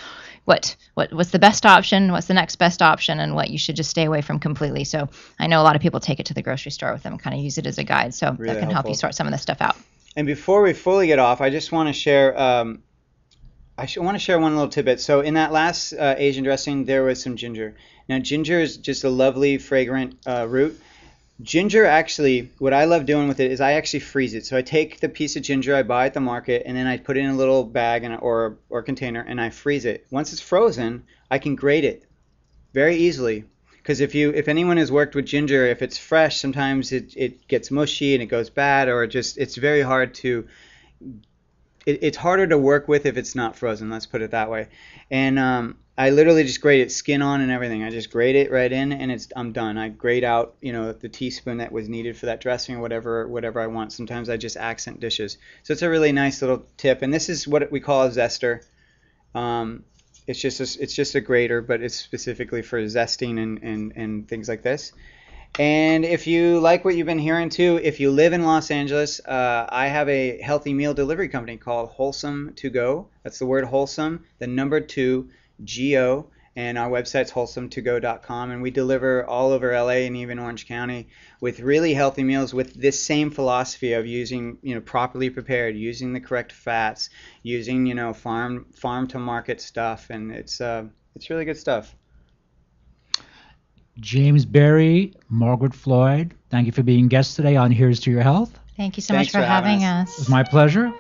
what's the best option, what's the next best option, and what you should just stay away from completely. So I know a lot of people take it to the grocery store with them and kind of use it as a guide. So really that can help you sort some of this stuff out. And before we fully get off, I just want to share one little tidbit. So in that last Asian dressing, there was some ginger. Now ginger is just a lovely fragrant root. Ginger, actually, what I love doing with it is I actually freeze it. So I take the piece of ginger I buy at the market, and then I put it in a little bag or container, and I freeze it. Once it's frozen, I can grate it very easily. Because if anyone has worked with ginger, if it's fresh, sometimes it gets mushy and it goes bad, or it's very hard to. It's harder to work with if it's not frozen. Let's put it that way. And I literally just grate it, skin on and everything. I just grate it right in, and I'm done. I grate out, the teaspoon that was needed for that dressing or whatever I want. Sometimes I just accent dishes. So it's a really nice little tip. And this is what we call a zester. It's just a grater, but it's specifically for zesting and things like this. And if you like what you've been hearing too, if you live in Los Angeles, I have a healthy meal delivery company called Wholesome To Go. That's the word wholesome, the number 2, G-O, and our website's wholesometogo.com. And we deliver all over LA and even Orange County with really healthy meals with this same philosophy of using, properly prepared, using the correct fats, using, farm to market stuff, and it's really good stuff. James Berry, Margaret Floyd, thank you for being guests today on Here's to Your Health. Thank you so much for having us. It was my pleasure.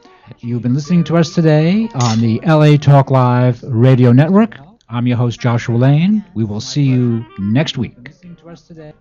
You've been listening to us today on the LA Talk Live Radio Network. I'm your host, Joshua Lane. We will see you next week. Listening to us today.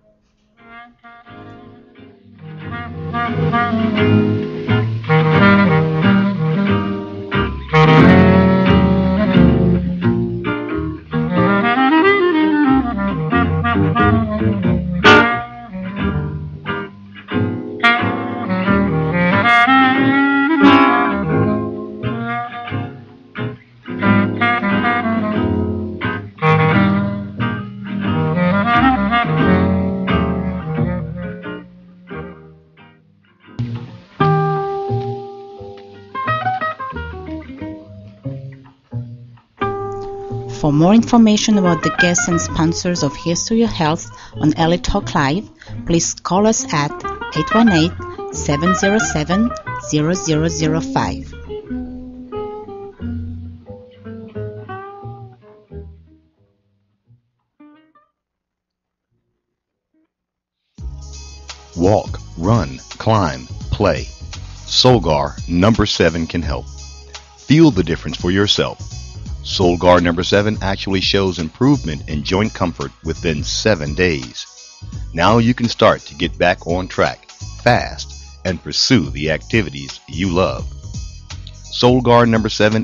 For more information about the guests and sponsors of Here's to Your Health on LA Talk Live, please call us at 818-707-0005. Walk, run, climb, play. Solgar number 7 can help. Feel the difference for yourself. Solgar number 7 actually shows improvement in joint comfort within 7 days. Now you can start to get back on track fast and pursue the activities you love. Solgar number 7